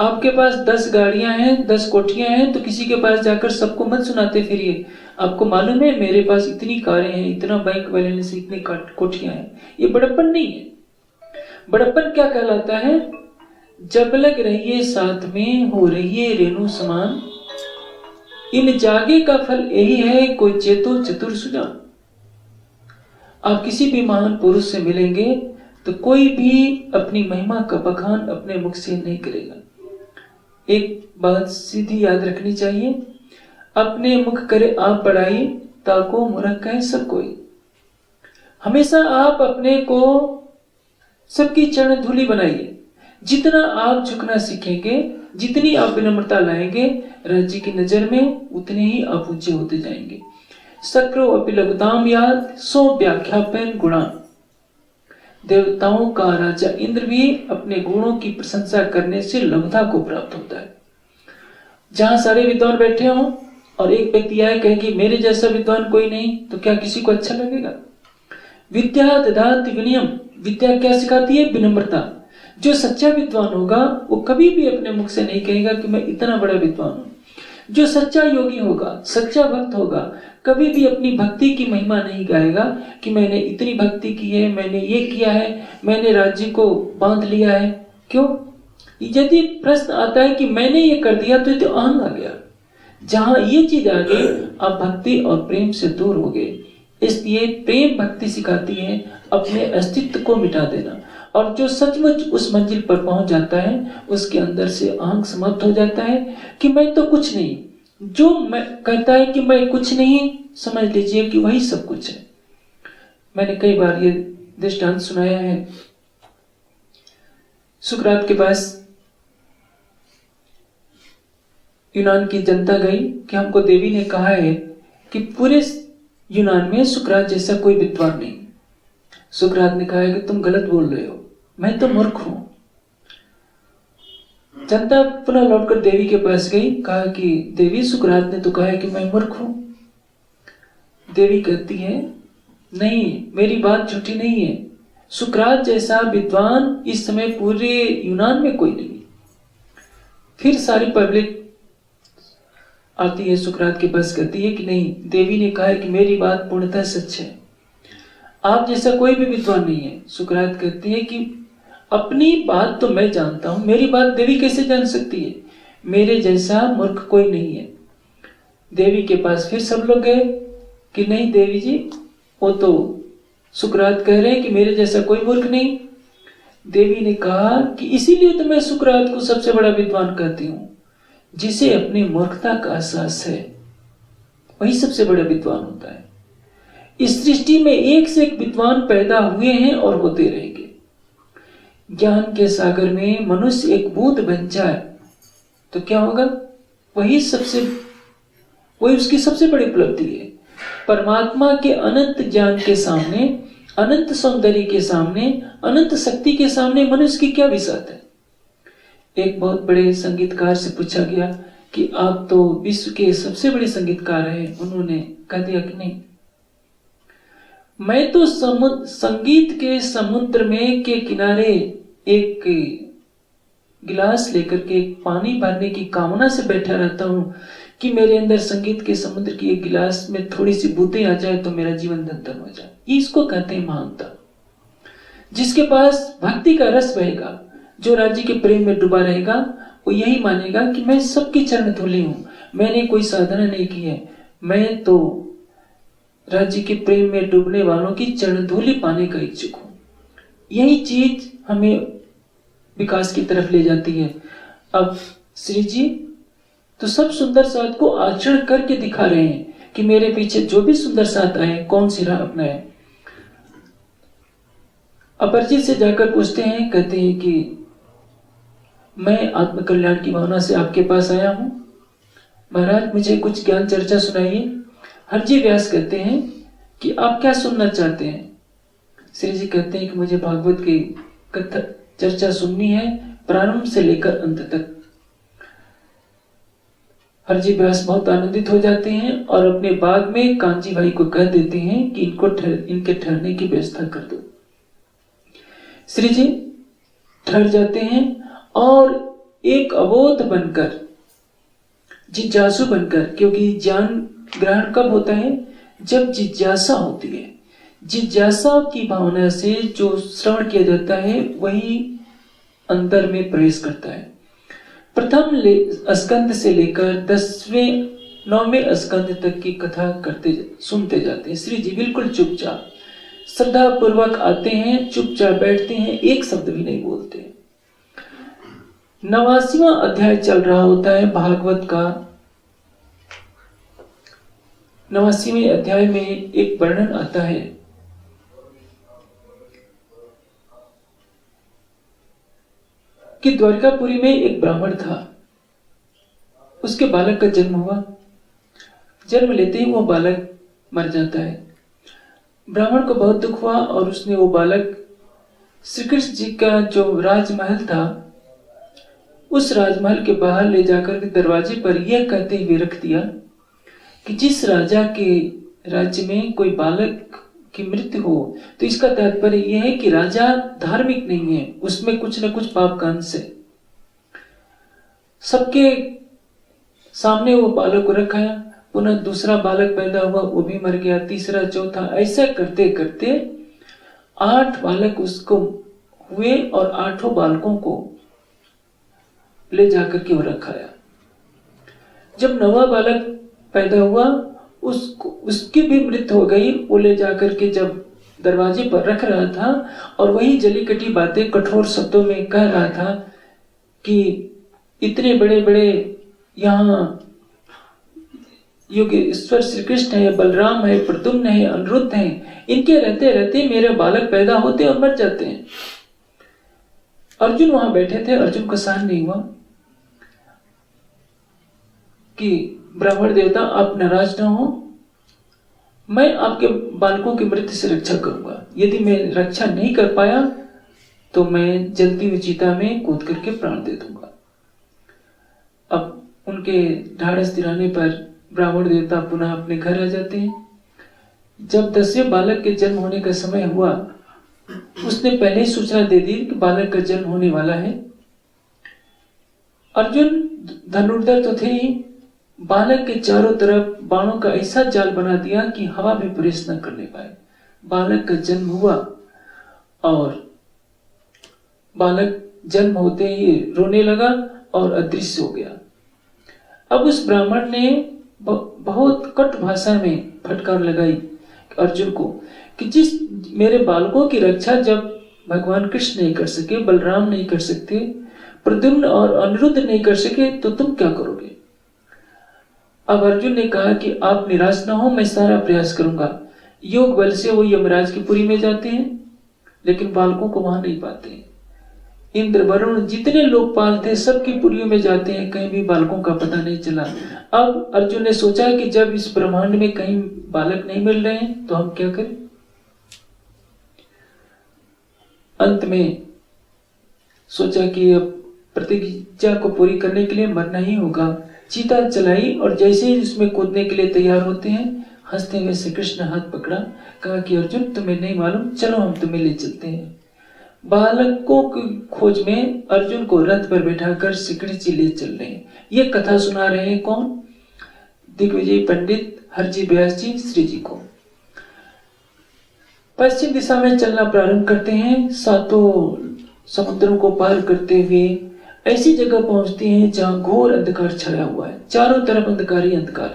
आपके पास 10 गाड़ियां हैं, 10 कोठियां हैं, तो किसी के पास जाकर सबको मत सुनाते फिरिए आपको मालूम है मेरे पास इतनी कारें हैं, इतना बैंक बैलेंस, इतनी कोठियां हैं। ये बड़प्पन नहीं है। बड़प्पन क्या कहलाता है? जब लग रहिए साथ में हो रहिए रेणु समान, इन जागे का फल यही है कोई चेतो चतुर सुजान। आप किसी भी महान पुरुष से मिलेंगे तो कोई भी अपनी महिमा का बखान अपने मुख से नहीं करेगा। एक बात सीधी याद रखनी चाहिए, अपने मुख करे आप बढ़ाई, ताको मूर्ख कहे सब कोई। हमेशा आप अपने को सबकी चरण धूलि बनाइए। जितना आप झुकना सीखेंगे, जितनी आप विनम्रता लाएंगे राज्य की नजर में, उतने ही आप ऊंचे होते जाएंगे। सक्रो अपि लघुताम याद सो व्याख्यापन गुणान। देवताओं का राजा इंद्र भी अपने गुणों की प्रशंसा करने से लघुता को प्राप्त होता है। जहां सारे विद्वान बैठे हों और एक व्यक्ति आए कहे कि मेरे जैसा विद्वान कोई नहीं, तो क्या किसी को अच्छा लगेगा? विद्या ददाति विनयम, विद्या क्या सिखाती है? विनम्रता। जो सच्चा विद्वान होगा वो कभी भी अपने मुख से नहीं कहेगा कि मैं इतना बड़ा विद्वान हूं। जो सच्चा योगी होगा, सच्चा भक्त होगा, कभी भी अपनी भक्ति की महिमा नहीं गाएगा कि मैंने इतनी भक्ति की है, मैंने ये किया है, मैंने राज्य को बांध लिया है। क्यों? यदि प्रश्न आता है कि मैंने ये कर दिया तो अहंग आ गया। जहां ये चीज आ गई आप भक्ति और प्रेम से दूर हो गए। इसलिए प्रेम भक्ति सिखाती है अपने अस्तित्व को मिटा देना, और जो सचमुच उस मंजिल पर पहुंच जाता है उसके अंदर से अहंग समाप्त हो जाता है कि मैं तो कुछ नहीं। जो मैं कहता है कि मैं कुछ नहीं, समझ लीजिए कि वही सब कुछ है। मैंने कई बार ये दृष्टांत सुनाया है। सुकरात के पास यूनान की जनता गई कि हमको देवी ने कहा है कि पूरे यूनान में सुकरात जैसा कोई विद्वान नहीं। सुकरात ने कहा है कि तुम गलत बोल रहे हो, मैं तो मूर्ख हूं। जनता पुनः लौटकर देवी के पास गई, कहा कि देवी सुकरात ने तो कहा है कि मैं मूर्ख हूं। देवी कहती है नहीं, मेरी बात झूठी नहीं है। सुकरात जैसा विद्वान इस समय पूरे यूनान में कोई नहीं। फिर सारी पब्लिक आती है सुकरात के पास, कहती है कि नहीं, देवी ने कहा है कि मेरी बात पूर्णतः सच है, आप जैसा कोई भी विद्वान नहीं है। सुकरात कहती है कि अपनी बात तो मैं जानता हूं, मेरी बात देवी कैसे जान सकती है? मेरे जैसा मूर्ख कोई नहीं है। देवी के पास फिर सब लोग गए कि नहीं देवी जी, वो तो सुकरात कह रहे हैं कि मेरे जैसा कोई मूर्ख नहीं। देवी ने कहा कि इसीलिए तो मैं सुकरात को सबसे बड़ा विद्वान कहती हूं। जिसे अपनी मूर्खता का एहसास है वही सबसे बड़ा विद्वान होता है। इस सृष्टि में एक से एक विद्वान पैदा हुए हैं और होते रहेंगे। ज्ञान के सागर में मनुष्य एक बूंद बन जाए तो क्या होगा? वही उसकी सबसे बड़ी उपलब्धि है। परमात्मा के अनंत ज्ञान के सामने, अनंत सौंदर्य के सामने, अनंत शक्ति के सामने मनुष्य की क्या विसात है? एक बहुत बड़े संगीतकार से पूछा गया कि आप तो विश्व के सबसे बड़े संगीतकार हैं। उन्होंने कह दिया कि नहीं, मैं तो संगीत के समुद्र में के किनारे एक गिलास लेकर के पानी भरने की कामना से बैठा रहता हूं कि मेरे अंदर संगीत के समुद्र की एक गिलास में थोड़ी सी बूंदें आ जाए तो मेरा जीवन धन हो जाए। इसको कहते हैं महानता। जिसके पास भक्ति का रस बहेगा, जो राज्य के प्रेम में डूबा रहेगा, वो यही मानेगा कि मैं सबकी चरण धूली हूं, मैंने कोई साधना नहीं की है, मैं तो राज्य के प्रेम में डूबने वालों की चरण धूली पाने का इच्छुक हूं। यही चीज हमें विकास की तरफ ले जाती है। अब श्री जी तो सब सुंदर साथ को आचरण करके दिखा रहे हैं कि मेरे पीछे जो भी सुंदर साथ आए कौन सी राह अपनाए। अपरिचित से जाकर पूछते हैं, कहते हैं कि मैं आत्मकल्याण की भावना से आपके पास आया हूं, महाराज मुझे कुछ ज्ञान चर्चा सुनाइए। हरजी व्यास कहते हैं कि आप क्या सुनना चाहते हैं? श्री जी कहते हैं कि मुझे भागवत की कथा चर्चा सुननी है, प्रारंभ से लेकर अंत तक। हरजी व्यास बहुत आनंदित हो जाते हैं और अपने बाग में कांजी भाई को कह देते हैं कि इनके ठहरने की व्यवस्था कर दो। श्री जी ठहर जाते हैं और एक अबोध बनकर, जिज्ञासु बनकर, क्योंकि ज्ञान ग्रहण कब होता है? जब जिज्ञासा होती है। जिज्ञासा की भावना से जो श्रवण किया जाता है वही अंदर में प्रवेश करता है। प्रथम स्कंद से लेकर 9वें स्कंद तक की कथा सुनते जाते हैं। श्री जी बिल्कुल चुपचाप श्रद्धा पूर्वक आते हैं, चुपचाप बैठते हैं, एक शब्द भी नहीं बोलते। 89वां अध्याय चल रहा होता है भागवत का। 89वें अध्याय में एक वर्णन आता है कि द्वारकापुरी में एक ब्राह्मण था, उसके बालक का जन्म हुआ। जन्म लेते ही वो बालक मर जाता है। ब्राह्मण को बहुत दुख हुआ और उसने वो बालक श्री कृष्ण जी का जो राजमहल था, उस राजमहल के बाहर ले जाकर के दरवाजे पर यह कहते हुए रख दिया कि जिस राजा के राज्य में कोई बालक की मृत्यु हो, तो इसका तात्पर्य यह है कि राजा धार्मिक नहीं है, उसमें कुछ न कुछ पाप का अंश है। सबके सामने वो बालक को रखाया, पुनः दूसरा बालक पैदा हुआ, वो भी मर गया, तीसरा, चौथा, ऐसा करते करते 8 बालक उसको हुए और 8 बालकों को ले जाकर के वो रखाया। जब 9वां बालक पैदा हुआ, उसकी भी मृत्यु हो गई। वो ले जाकर के जब दरवाजे पर रख रहा था और वही जली कटी बातें कठोर शब्दों में कह रहा था कि इतने बड़े बड़े यहाँ योगेश्वर श्री कृष्ण है, बलराम है, प्रद्युम्न है, अनिरुद्ध है, इनके रहते रहते मेरे बालक पैदा होते और मर जाते हैं। अर्जुन वहां बैठे थे, अर्जुन को सहन नहीं हुआ कि ब्राह्मण देवता आप नाराज ना हो, मैं आपके बालकों की मृत्यु से रक्षा करूंगा। यदि मैं रक्षा नहीं कर पाया तो मैं जलती हुई चिता में कूद करके प्राण दे दूंगा। अब उनके ढाढ़स दिलाने पर ब्राह्मण देवता पुनः अपने घर आ जाते हैं। जब 10वें बालक के जन्म होने का समय हुआ, उसने पहले ही सूचना दे दी कि बालक का जन्म होने वाला है। अर्जुन धनुर्धर तो थे ही, बालक के चारों तरफ बाणों का ऐसा जाल बना दिया कि हवा भी प्रवेश न करने पाए। बालक का जन्म हुआ और बालक जन्म होते ही रोने लगा और अदृश्य हो गया। अब उस ब्राह्मण ने बहुत कट भाषा में फटकार लगाई अर्जुन को कि जिस मेरे बालकों की रक्षा जब भगवान कृष्ण नहीं कर सके, बलराम नहीं कर सकते, प्रद्युम्न और अनिरुद्ध नहीं कर सके, तो तुम क्या करोगे? अब अर्जुन ने कहा कि आप निराश ना हो, मैं सारा प्रयास करूंगा। योग बल से वो यमराज की पुरी में जाते हैं, लेकिन बालकों को वहां नहीं पाते। इंद्र, वरुण, जितने लोकपाल थे सबकी पुरियों में जाते हैं, कहीं भी बालकों का पता नहीं चला। अब अर्जुन ने सोचा कि जब इस ब्रह्मांड में कहीं बालक नहीं मिल रहे हैं तो हम क्या करें। अंत में सोचा कि अब प्रतिज्ञा को पूरी करने के लिए मरना ही होगा। चीता चलाई और जैसे ही उसमें कूदने के लिए तैयार होते हैं, हंसते हुए श्री कृष्ण हाथ पकड़ा, कहा कि अर्जुन तुम्हें नहीं मालूम, चलो हम तुम्हें ले चलते हैं। बालकों की खोज में अर्जुन को रथ पर बैठाकर श्री कृष्ण जी ले चल रहे हैं। ये कथा सुना रहे हैं कौन? दिग्विजय पंडित हरजी व्यास जी श्री जी को। पश्चिम दिशा में चलना प्रारंभ करते हैं। 7 समुद्रों को पार करते हुए ऐसी जगह पहुंचते हैं जहां घोर अंधकार छाया हुआ है, चारों तरफ अंधकार ही अंधकार।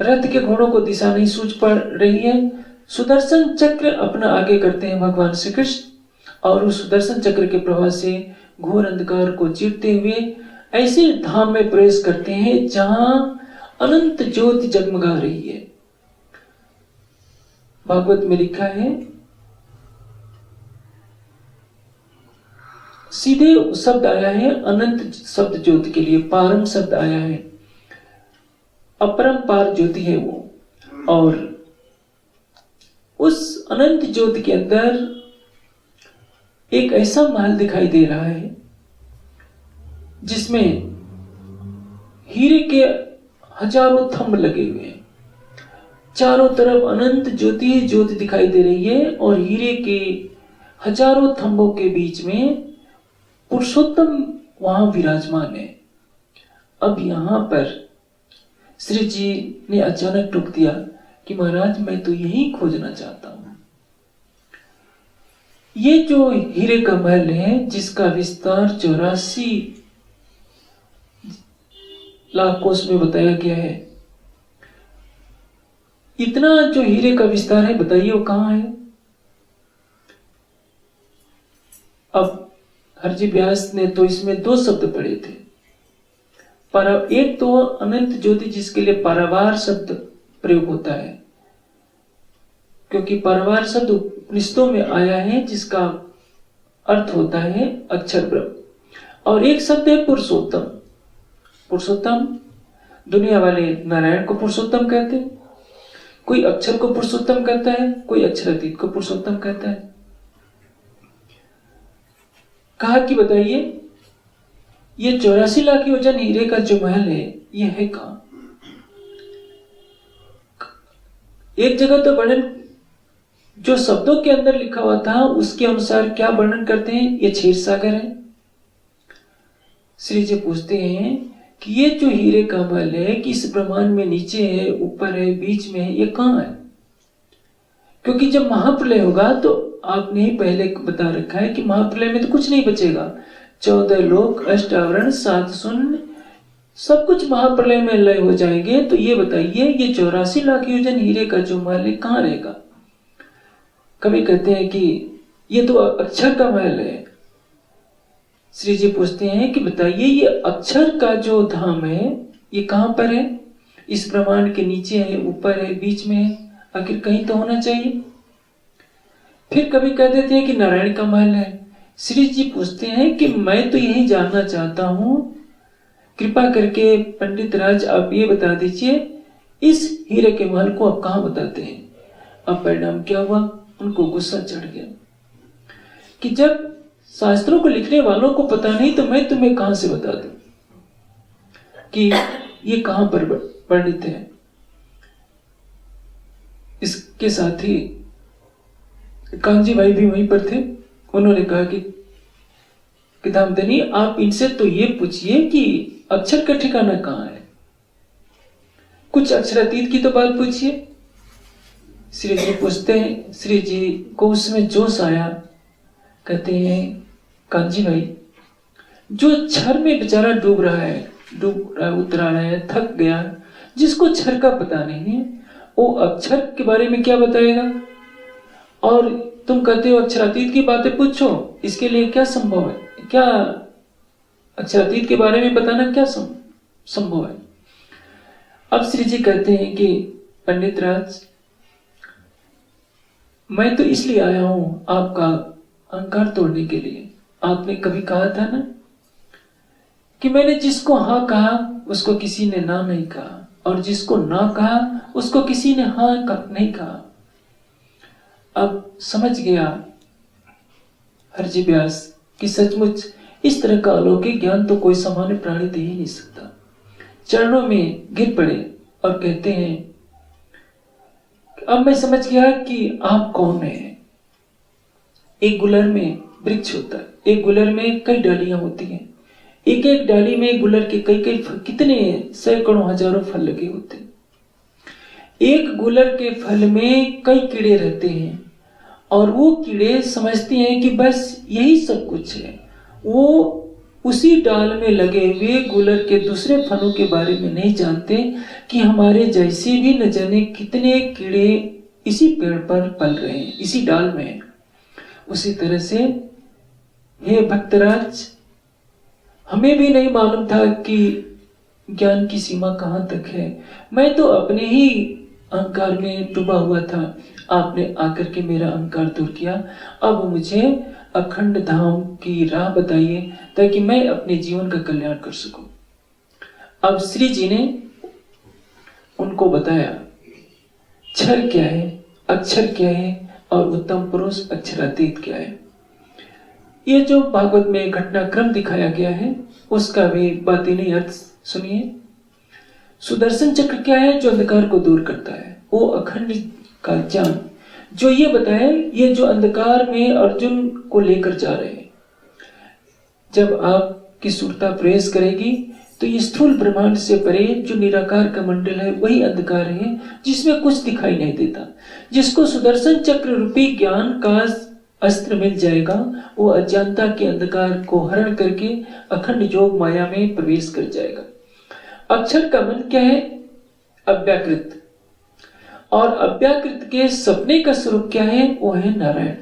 रथ के घोड़ों को दिशा नहीं सूझ पड़ रही है। सुदर्शन चक्र अपना आगे करते हैं भगवान श्री कृष्ण और उस सुदर्शन चक्र के प्रभाव से घोर अंधकार को चीरते हुए ऐसे धाम में प्रवेश करते हैं जहां अनंत ज्योति जगमगा रही है। भागवत में लिखा है, सीधे शब्द आया है अनंत शब्द ज्योति के लिए, पारम शब्द आया है, अपरंपार ज्योति है वो। और उस अनंत ज्योति के अंदर एक ऐसा महल दिखाई दे रहा है जिसमें हीरे के हजारों थंब लगे हुए हैं। चारों तरफ अनंत ज्योति ज्योति दिखाई दे रही है और हीरे के हजारों थंबों के बीच में पुरुषोत्तम वहां विराजमान है। अब यहां पर श्री जी ने अचानक टोक दिया कि महाराज मैं तो यही खोजना चाहता हूं। ये जो हीरे का महल है जिसका विस्तार 84 लाख कोष में बताया गया है, इतना जो हीरे का विस्तार है बताइए वो कहां है? अब हरजी व्यास ने तो इसमें 2 शब्द पढ़े थे। एक तो अनंत ज्योति जिसके लिए पारावार शब्द प्रयोग होता है, क्योंकि पारावार शब्द उपनिषदों में आया है जिसका अर्थ होता है अक्षर ब्रह्म। और एक शब्द है पुरुषोत्तम। पुरुषोत्तम दुनिया वाले नारायण को पुरुषोत्तम कहते हैं, कोई अक्षर को पुरुषोत्तम कहता है, कोई अक्षरातीत को पुरुषोत्तम कहता है। कहा कि बताइए ये 84 लाख वजन हीरे का जो महल है ये है कहां? एक जगह तो वर्णन जो शब्दों के अंदर लिखा हुआ था उसके अनुसार क्या वर्णन करते हैं? ये क्षीर सागर है। श्री जी पूछते हैं कि ये जो हीरे का महल है कि इस ब्रह्मांड में नीचे है, ऊपर है, बीच में है, ये कहाँ है? क्योंकि जब महाप्रलय होगा तो आपने ही पहले बता रखा है कि महाप्रलय में तो कुछ नहीं बचेगा। 14 लोक, अष्टावरण, 7 शून्य, सब कुछ महाप्रलय में लय हो जाएंगे। तो ये बताइए ये 84 लाख योजन हीरे का जो महल है कहाँ रहेगा? कभी कहते हैं कि ये तो अक्षर का महल है। श्री जी पूछते हैं कि बताइए ये अक्षर का जो धाम है ये कहाँ पर है? इस ब्रह्मांड के नीचे है, ऊपर है, बीच में है, आखिर कहीं तो होना चाहिए। फिर कभी कह देते हैं कि नारायण का महल है। श्री जी पूछते हैं कि मैं तो यही जानना चाहता हूं, कृपा करके पंडित राज आप ये बता दीजिए इस हीरे के महल को आप कहाँ बताते हैं? अब परिणाम क्या हुआ? उनको गुस्सा चढ़ गया कि जब शास्त्रों को लिखने वालों को पता नहीं तो मैं तुम्हें कहां से बता दूं कि ये कहां पर वर्णित है। इसके साथ ही कांजी भाई भी वहीं पर थे। उन्होंने कहा कि धामधनी आप इनसे तो ये पूछिए कि अक्षर का ठिकाना कहाँ है, कुछ अक्षरातीत की तो बात पूछिए। श्री जी पूछते हैं, श्री जी को उसमें जोश आया, कहते हैं कांजी भाई जो क्षर में बेचारा डूब रहा है, उतरा रहा है, थक गया, जिसको क्षर का पता नहीं है वो अक्षर के बारे में क्या बताएगा? और तुम कहते हो अक्षरातीत की बातें पूछो, इसके लिए क्या संभव है? क्या अक्षरातीत के बारे में बताना क्या संभव है? अब श्री जी कहते हैं कि पंडित राज मैं तो इसलिए आया हूं आपका अहंकार तोड़ने के लिए। आपने कभी कहा था ना कि मैंने जिसको हाँ कहा उसको किसी ने ना नहीं कहा, और जिसको ना कहा उसको किसी ने हाँ नहीं कहा। अब समझ गया हरजी व्यास कि सचमुच इस तरह का अलौकिक ज्ञान तो कोई सामान्य प्राणी दे ही नहीं सकता। चरणों में गिर पड़े और कहते हैं अब मैं समझ गया कि आप कौन हैं। एक गुलर में वृक्ष होता है, एक गुलर में कई डालियां होती हैं, एक एक डाली में गुलर के कई कितने सैकड़ों हजारों फल लगे होते हैं। एक गुलर के फल में कई कीड़े रहते हैं और वो कीड़े समझते हैं कि बस यही सब कुछ है। वो उसी डाल में लगे हुए गुलर के दूसरे फलों के बारे में नहीं जानते कि हमारे जैसे भी न जाने कितने कीड़े इसी पेड़ पर पल रहे हैं, इसी डाल में। उसी तरह से हे भक्तराज हमें भी नहीं मालूम था कि ज्ञान की सीमा कहां तक है। मैं तो अपने ही अहंकार में डूबा हुआ था, आपने आकर के मेरा अहंकार दूर किया। अब मुझे अखंड धाम की राह बताइए ताकि मैं अपने जीवन का कल्याण कर सकूं। अब श्री जी ने उनको बताया क्षर क्या है, अक्षर क्या है और उत्तम पुरुष अक्षरातीत क्या है। ये जो भागवत में घटनाक्रम दिखाया गया है उसका भी बातिनी अर्थ सुनिए। सुदर्शन चक्र क्या है? जो अंधकार को दूर करता है, वो अखंड का ज्ञान जो ये बताए, ये जो अंधकार में अर्जुन को लेकर जा रहे हैं। जब आपकी सुरता प्रवेश करेगी तो ये स्थूल ब्रह्मांड से परे जो निराकार का मंडल है वही अंधकार है जिसमें कुछ दिखाई नहीं देता। जिसको सुदर्शन चक्र रूपी ज्ञान का अस्त्र मिल जाएगा वो अज्ञानता के अंधकार को हरण करके अखंड योग माया में प्रवेश कर जाएगा। अक्षर का मन क्या है? अव्याकृत। और अव्याकृत के सपने का स्वरूप क्या है? वो है नारायण।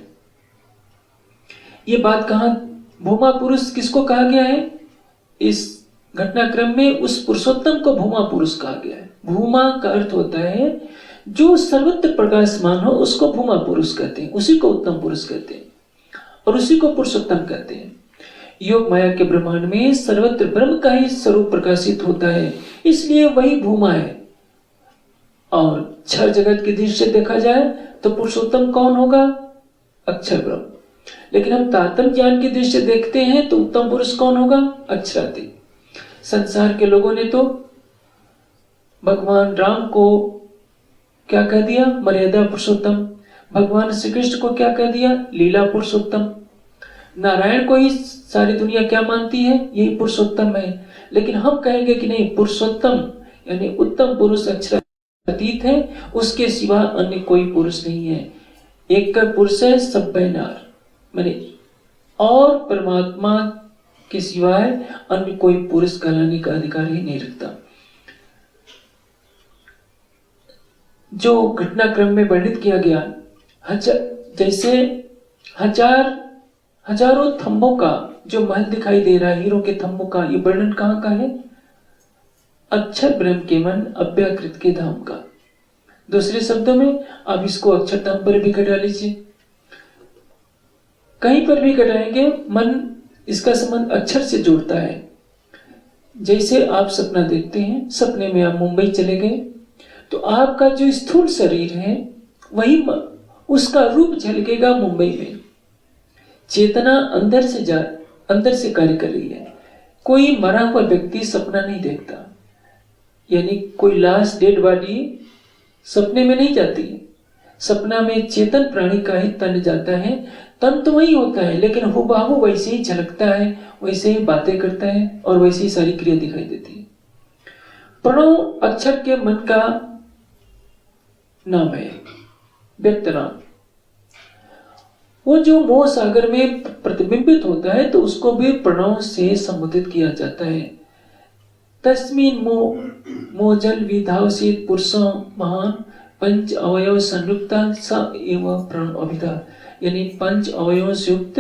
ये बात कहां भूमा पुरुष किसको कहा गया है? इस घटनाक्रम में उस पुरुषोत्तम को भूमा पुरुष कहा गया है। भूमा का अर्थ होता है जो सर्वत्र प्रकाशमान हो उसको भूमा पुरुष कहते हैं, उसी को उत्तम पुरुष कहते हैं और उसी को पुरुषोत्तम कहते हैं। योग माया के ब्रह्मांड में सर्वत्र ब्रह्म का ही स्वरूप प्रकाशित होता है, इसलिए वही भूमा है। और क्षर जगत की दृष्टि से देखा जाए तो पुरुषोत्तम कौन होगा? अक्षर ब्रह्म। लेकिन हम तात्म ज्ञान की दृष्टि से देखते हैं तो उत्तम पुरुष कौन होगा? अक्षरातीत। संसार के लोगों ने तो भगवान राम को क्या कह दिया? मर्यादा पुरुषोत्तम। भगवान श्री कृष्ण को क्या कह दिया? लीला पुरुषोत्तम। नारायण को ही सारी दुनिया क्या मानती है? यही पुरुषोत्तम है। लेकिन हम कहेंगे कि नहीं, पुरुषोत्तम यानी उत्तम पुरुष अक्षरातीत है, उसके सिवा अन्य कोई पुरुष नहीं है। एक का पुरुष है, सब नार, माने और परमात्मा के सिवाय अन्य कोई पुरुष कहलाने का अधिकार ही नहीं रखता। जो घटनाक्रम में वर्णित किया गया, जैसे हजारों थंबों का जो महल दिखाई दे रहा है, हीरो के थंबों का, ये वर्णन कहाँ का है? अक्षर ब्रह्म के मन अव्याकृत के धाम का। दूसरे शब्दों में आप इसको अक्षरधाम पर भी घटा लीजिए, कहीं पर भी घटाएंगे, मन इसका संबंध अक्षर से जोड़ता है। जैसे आप सपना देखते हैं, सपने में आप मुंबई चले गए, तो आपका जो स्थूल शरीर है वही उसका रूप झलकेगा मुंबई में। चेतना अंदर से कार्य कर रही है। कोई मरा हुआ व्यक्ति सपना नहीं देखता, यानी कोई लाश, डेड बॉडी सपने में नहीं जाती है। सपना में चेतन प्राणी का ही तन जाता है। तन तो वही होता है, लेकिन हुबहू वैसे ही झलकता है, वैसे ही बातें करता है और वैसे ही सारी क्रिया दिखाई देती है। प्रणव अक्षर के मन का नाम है, व्यक्त नाम। वो जो मोह सागर में प्रतिबिंबित होता है तो उसको भी प्रणव से संबोधित किया जाता है। तस्मिन मोजल विधावसित पुरुषों महान पंच अवयव संयुक्ता स एव प्रणव अभिधा, यानी पंच अवयवों से युक्त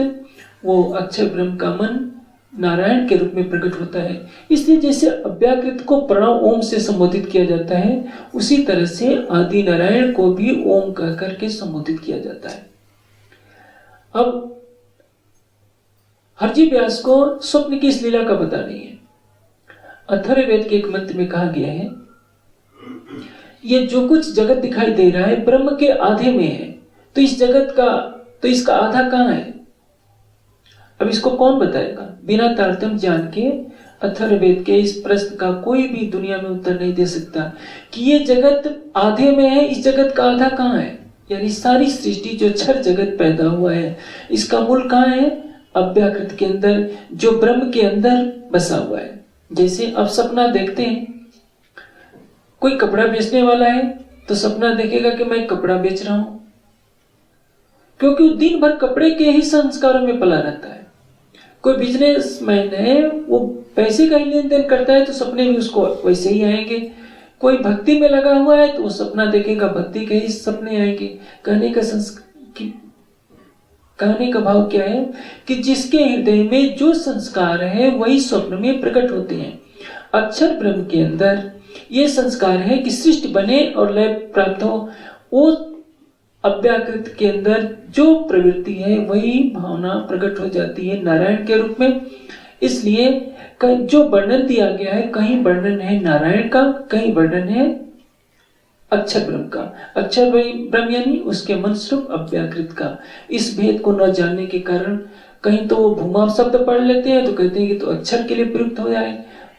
वो अक्षर ब्रह्म का मन नारायण के रूप में प्रकट होता है। इसलिए जैसे अव्याकृत को प्रणव ओम से संबोधित किया जाता है, उसी तरह से आदि नारायण को भी ओम कह करके संबोधित किया जाता है। अब हरजी व्यास को स्वप्न की इस लीला का पता नहीं है। अथर्ववेद के एक मंत्र में कहा गया है, ये जो कुछ जगत दिखाई दे रहा है ब्रह्म के आधे में है, तो इस जगत का, तो इसका आधा कहां है? अब इसको कौन बताएगा? बिना तारतम्य ज्ञान के अथर्ववेद के इस प्रश्न का कोई भी दुनिया में उत्तर नहीं दे सकता कि ये जगत आधे में है, इस जगत का आधा कहां है। यानी सारी सृष्टि जो क्षर जगत पैदा हुआ है, इसका मूल कहां है? अव्याकृत के अंदर, जो ब्रह्म के अंदर बसा हुआ है। जैसे अब सपना देखते हैं, कोई कपड़ा बेचने वाला है तो सपना देखेगा कि मैं कपड़ा बेच रहा हूं, क्योंकि दिन भर कपड़े के ही संस्कारों में पला रहता है। कोई बिजनेसमैन है, वो पैसे का ही लेन देन करता है, तो सपने में उसको वैसे ही आएंगे। कोई भक्ति में लगा हुआ है तो वो सपना देखेगा, भक्ति के ही सपने आएंगे। कहने का भाव क्या है कि जिसके हृदय में जो संस्कार है वही स्वप्न में प्रकट होते हैं। अक्षर ब्रह्म के अंदर ये संस्कार है कि सृष्टि बने और लय प्राप्त हो। वो अव्याकृत के अंदर जो प्रवृत्ति है वही भावना प्रकट हो जाती है नारायण के रूप में। इसलिए जो वर्णन दिया गया है, कहीं वर्णन है नारायण का, कहीं वर्णन है अक्षर ब्रह्म का। अक्षर ब्रह्म यानी उसके मन स्वरूप अव्याकृत का। इस भेद को न जानने के कारण कहीं तो वो भूमा शब्द पढ़ लेते हैं तो कहते हैं कि तो अक्षर के लिए प्रयुक्त हो जाए,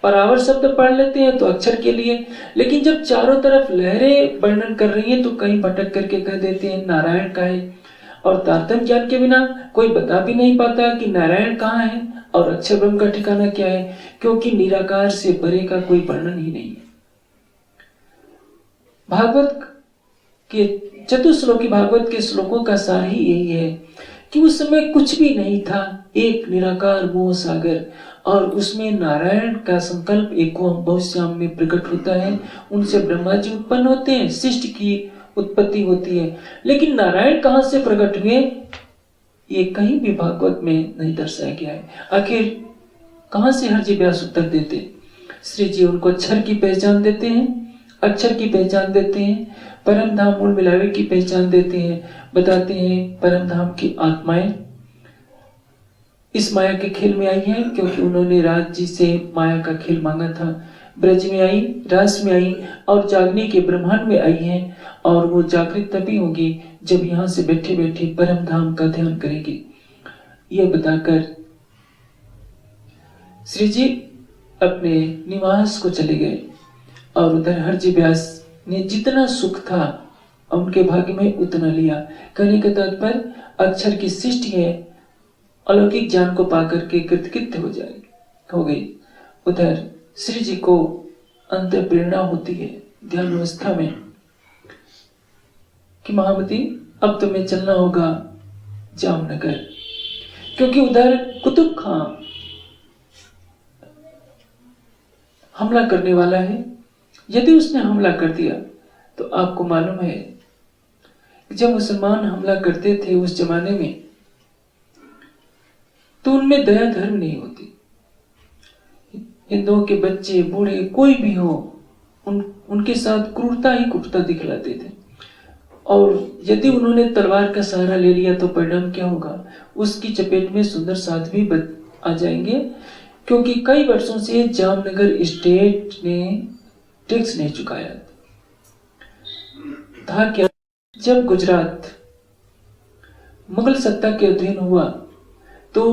परावर शब्द पढ़ लेते हैं तो अक्षर के लिए। लेकिन जब चारों तरफ लहरें वर्णन कर रही हैं तो कहीं भटक करके कह देते हैं नारायण का है। और तारतम्य ज्ञान के बिना कोई बता भी नहीं पाता कि नारायण कहाँ है और अक्षर ब्रह्म का ठिकाना क्या है, क्योंकि निराकार से परे का कोई वर्णन ही नहीं है। भागवत के चतुश्लोकी भागवत के श्लोकों का सार ही यही है कि उस समय कुछ भी नहीं था, एक निराकार मोह सागर, और उसमें नारायण का संकल्प एको बहुश्याम में प्रकट होता है। उनसे ब्रह्मा जी उत्पन्न होते हैं, सृष्टि की उत्पत्ति होती है। लेकिन नारायण कहां से प्रकट हुए ये कहीं भी भागवत में नहीं दर्शाया गया है। आखिर कहां से हरजी व्यास उत्तर देते? श्री जी उनको अक्षर की पहचान देते हैं, अक्षर की पहचान देते हैं, परम धाम मूल मिलावे की पहचान देते हैं। बताते हैं परम धाम की आत्माएं इस माया के खेल में आई हैं, क्योंकि उन्होंने राज जी से माया का खेल मांगा था। ब्रज में आई, रास में आई और जागने के ब्रह्मांड में आई हैं। और वो जागृत तभी होगी जब यहाँ से बैठे बैठे परम धाम का ध्यान करेंगे। यह बताकर श्री जी अपने निवास को चले गए और उधर हरजी व्यास ने जितना सुख था उनके भाग्य में उतना लिया। कहने का तात्पर्य अक्षर की सृष्टि है, अलौकिक ज्ञान को पाकर के कृतकृत्य हो गई। उधर श्री जी को अंत प्रेरणा होती है ध्यान अवस्था में कि महामती अब तुम्हें चलना होगा जामनगर, क्योंकि उधर कुतुब खां हमला करने वाला है। यदि उसने हमला कर दिया तो आपको मालूम है जब मुसलमान हमला करते थे उस जमाने में तो उनमें दया धर्म नहीं होती। हिंदुओं के बच्चे बूढ़े कोई भी हो उनके साथ क्रूरता ही क्रूरता दिखलाते थे। और यदि उन्होंने तलवार का सहारा ले लिया तो परिणाम क्या होगा? उसकी चपेट में सुंदर साध भी आ जाएंगे, क्योंकि कई वर्षों से जामनगर स्टेट ने टैक्स नहीं चुकाया था। क्या जब गुजरात मुगल सत्ता के अधीन हुआ तो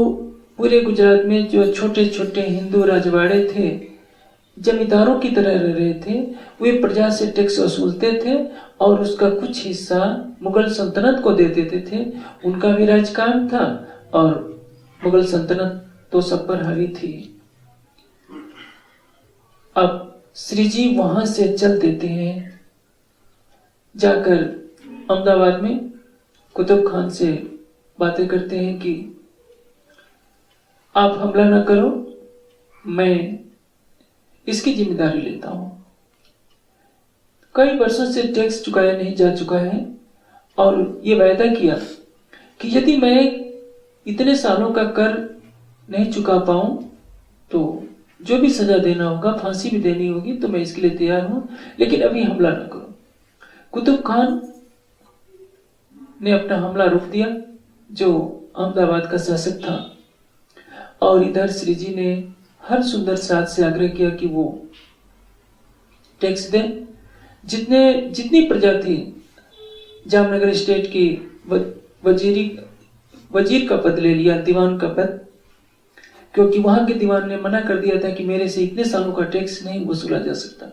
पूरे गुजरात में जो छोटे छोटे हिंदू राजवाड़े थे जमींदारों की तरह रह रहे थे, वे प्रजा से टैक्स वसूलते थे और उसका कुछ हिस्सा मुगल सल्तनत को दे देते थे। उनका भी राज कायम था और मुगल सल्तनत तो सब पर हावी थी। अब श्री जी वहां से चल देते हैं, जाकर अहमदाबाद में कुतुब खान से बातें करते हैं कि आप हमला ना करो, मैं इसकी जिम्मेदारी लेता हूं। कई वर्षों से टैक्स चुकाया नहीं जा चुका है और ये वायदा किया कि यदि मैं इतने सालों का कर नहीं चुका पाऊं तो जो भी सजा देना होगा, फांसी भी देनी होगी, तो मैं इसके लिए तैयार हूं, लेकिन अभी हमला ना करो। कुतुब खान ने अपना हमला रोक दिया, जो अहमदाबाद का शासक था, और इधर श्री जी ने हर सुंदर साथ से आग्रह किया कि वो टैक्स दें। जितनी प्रजा थी जामनगर स्टेट की वजीर का पद ले लिया, दीवान का पद, क्योंकि वहां के दीवान ने मना कर दिया था कि मेरे से इतने सालों का टैक्स नहीं वसूला जा सकता।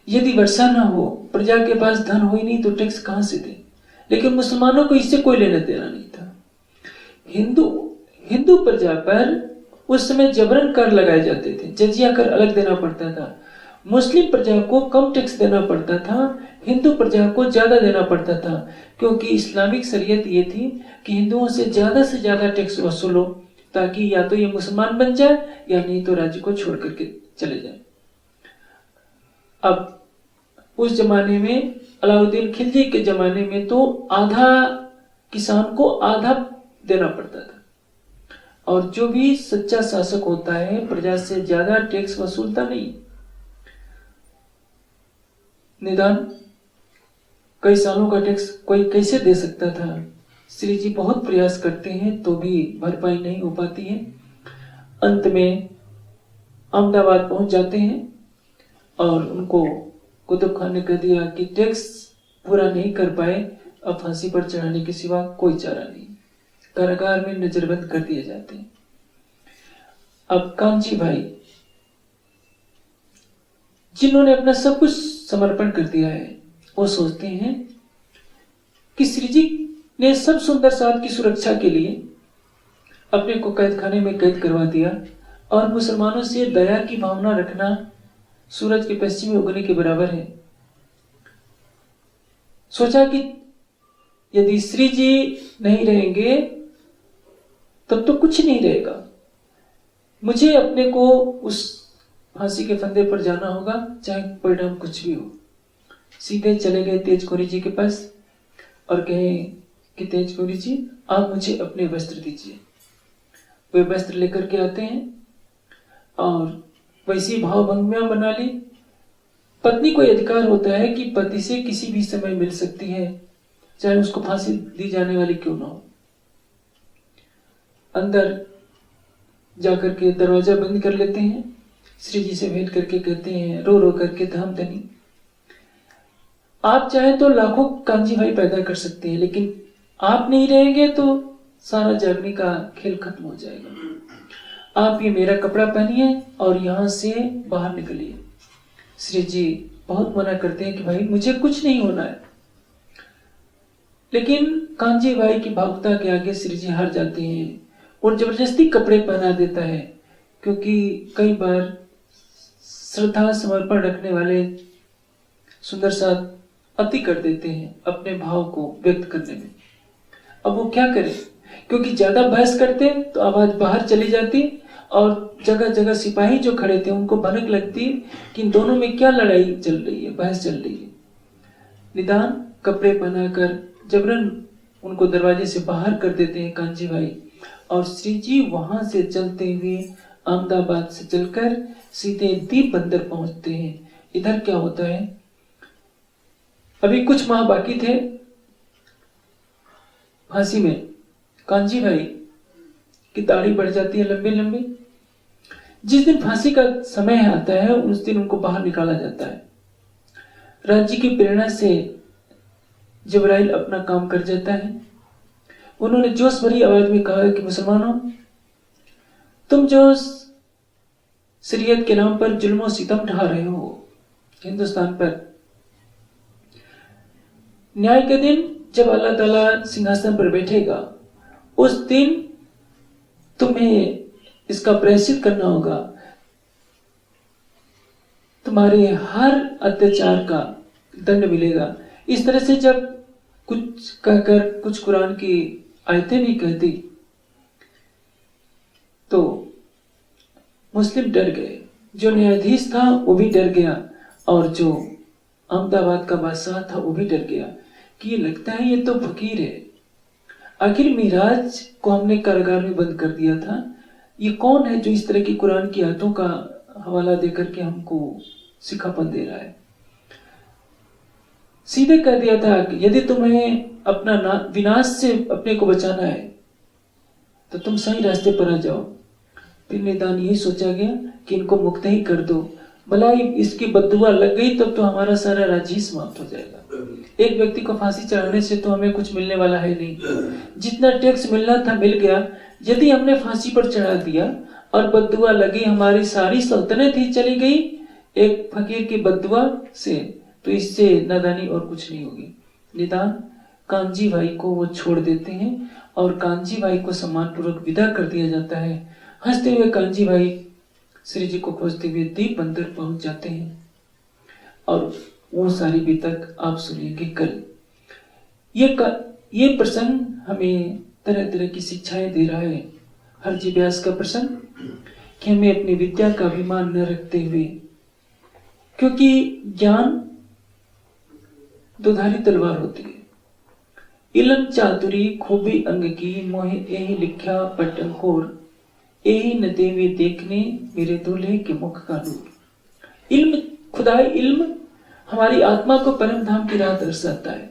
यदि वर्षा ना हो, प्रजा के पास धन हो ही नहीं, तो टैक्स कहां से दे? लेकिन मुसलमानों को इससे कोई लेना देना नहीं था। हिंदू प्रजा पर उस समय जबरन कर लगाए जाते थे, जजिया कर अलग देना पड़ता था। मुस्लिम प्रजा को कम टैक्स देना पड़ता था, हिंदू प्रजा को ज्यादा देना पड़ता था, क्योंकि इस्लामिक शरीयत ये थी कि हिंदुओं से ज्यादा टैक्स वसूलो, ताकि या तो ये मुसलमान बन जाए या नहीं तो राज्य को छोड़ करके चले जाए। अब उस जमाने में, अलाउद्दीन खिलजी के जमाने में, तो आधा किसान को आधा देना पड़ता था, और जो भी सच्चा शासक होता है प्रजा से ज्यादा टैक्स वसूलता नहीं। निदान कई सालों का टैक्स कोई कैसे दे सकता था? श्री जी बहुत प्रयास करते हैं तो भी भरपाई नहीं हो पाती है। अंत में अहमदाबाद पहुंच जाते हैं और उनको कुतुब खान ने कह दिया कि टैक्स पूरा नहीं कर पाए, अब फांसी पर चढ़ाने के सिवा कोई चारा नहीं। कारागार में नजरबंद कर दिए जाते हैं। अब कांची भाई, जिन्होंने अपना सब कुछ समर्पण कर दिया है, वो सोचते हैं कि श्री जी ने सब सुंदर साथ की सुरक्षा के लिए अपने को कैद खाने में कैद करवा दिया, और मुसलमानों से दया की भावना रखना सूरज के पश्चिमी उगने के बराबर है। सोचा कि यदि श्री जी नहीं रहेंगे तब तो कुछ नहीं रहेगा, मुझे अपने को उस फांसी के फंदे पर जाना होगा, चाहे परिणाम कुछ भी हो। सीधे चले गए तेज खोरी जी के पास और कहे कि तेज खोरी जी, आप मुझे अपने वस्त्र दीजिए। वे वस्त्र लेकर के आते हैं और वैसी भावभंगिमा बना ली। पत्नी को अधिकार होता है कि पति से किसी भी समय मिल सकती है, चाहे उसको फांसी दी जाने वाली क्यों ना हो। अंदर जाकर के दरवाजा बंद कर लेते हैं, श्री जी से भेंट करके कहते हैं रो रो करके, धाम धनी, आप चाहे तो लाखों कांजी भाई पैदा कर सकते हैं, लेकिन आप नहीं रहेंगे तो सारा जागने का खेल खत्म हो जाएगा। आप ये मेरा कपड़ा पहनिए और यहां से बाहर निकलिए। श्री जी बहुत मना करते हैं कि भाई मुझे कुछ नहीं होना है, लेकिन कांजी भाई की भावुकता के आगे श्री जी हार जाते हैं और जबरदस्ती कपड़े पहना देता है, क्योंकि कई बार श्रद्धा समर्पण रखने वाले सुंदर साथ अति कर देते हैं अपने भाव को व्यक्त करने में। अब वो क्या करे, क्योंकि ज्यादा बहस करते तो आवाज बाहर चली जाती और जगह जगह सिपाही जो खड़े थे उनको भनक लगती कि इन दोनों में क्या लड़ाई चल रही है, बहस चल रही है। निदान कपड़े पहनाकर जबरन उनको दरवाजे से बाहर कर देते हैं कांजी भाई, और श्री जी वहां से चलते हुए अहमदाबाद से चलकर सीधे दीप बंदर पहुंचते हैं। इधर क्या होता है, अभी कुछ माह बाकी थे फांसी में। कांजी भाई की दाढ़ी बढ़ जाती है लंबी लंबी। जिस दिन फांसी का समय आता है उस दिन उनको बाहर निकाला जाता है। राज्य की प्रेरणा से जिब्राइल अपना काम कर जाता है। उन्होंने जोश भरी आवाज में कहा कि मुसलमानों, तुम जो शरीयत के नाम पर जुल्म और सितम ढा रहे हो हिंदुस्तान पर, न्याय के दिन जब अल्लाह ताला सिंहासन पर बैठेगा उस दिन तुम्हें इसका प्रायश्चित करना होगा। तुम्हारे हर अत्याचार का दंड मिलेगा। इस तरह से जब कुछ कहकर कुछ कुरान की आयतें भी कहती तो मुस्लिम डर गए। जो न्यायाधीश था वो भी डर गया और जो अहमदाबाद का बादशाह था वो भी डर गया कि ये लगता है ये तो फकीर है। आखिर मिराज को हमने कारागार में बंद कर दिया था, ये कौन है जो इस तरह की कुरान की आयतों का हवाला देकर के हमको सिखापन दे रहा है। सीधे कह दिया था कि यदि तुम्हें अपना विनाश से अपने को बचाना है तो तुम सही रास्ते पर आ जाओ। फिर निदान यही सोचा गया कि इनको मुक्त ही कर दो, भला इसकी बद्दुआ लग गई तब तो हमारा सारा राज्य ही समाप्त हो जाएगा। एक व्यक्ति को फांसी चढ़ाने से तो हमें कुछ मिलने वाला है नहीं। जितना टैक्स मिलना था मिल गया। यदि हमने फांसी पर चढ़ा दिया और बद्दुआ लगी, हमारी सारी सल्तनत ही चली गई एक फकीर की बद्दुआ से, तो इससे नादानी और कुछ नहीं होगी। निदान कांजी भाई को वो छोड़ देते हैं और कांजी भाई को सम्मानपूर्वक विदा कर दिया जाता है। हंसते हुए कांजी भाई श्री जी को खोजते हुए दीप बंदर पहुंच जाते हैं और वो सारी भी तक आप सुनिएंगे कल। ये प्रसंग हमें तरह तरह की शिक्षाएं दे रहा है। हरजी व्यास का प्रसंग कि हमें अपनी विद्या का अभिमान न रखते हुए, क्योंकि ज्ञान दुधारी तलवार होती है। इलम चातुरी खूबी अंग की, मोहे यही लिख्या पटंकोर, यही न देवे देखने मेरे दूल्हे के मुख का नूर। इल्म, खुदाई इल्म हमारी आत्मा को परम धाम की राह दर्शाता है,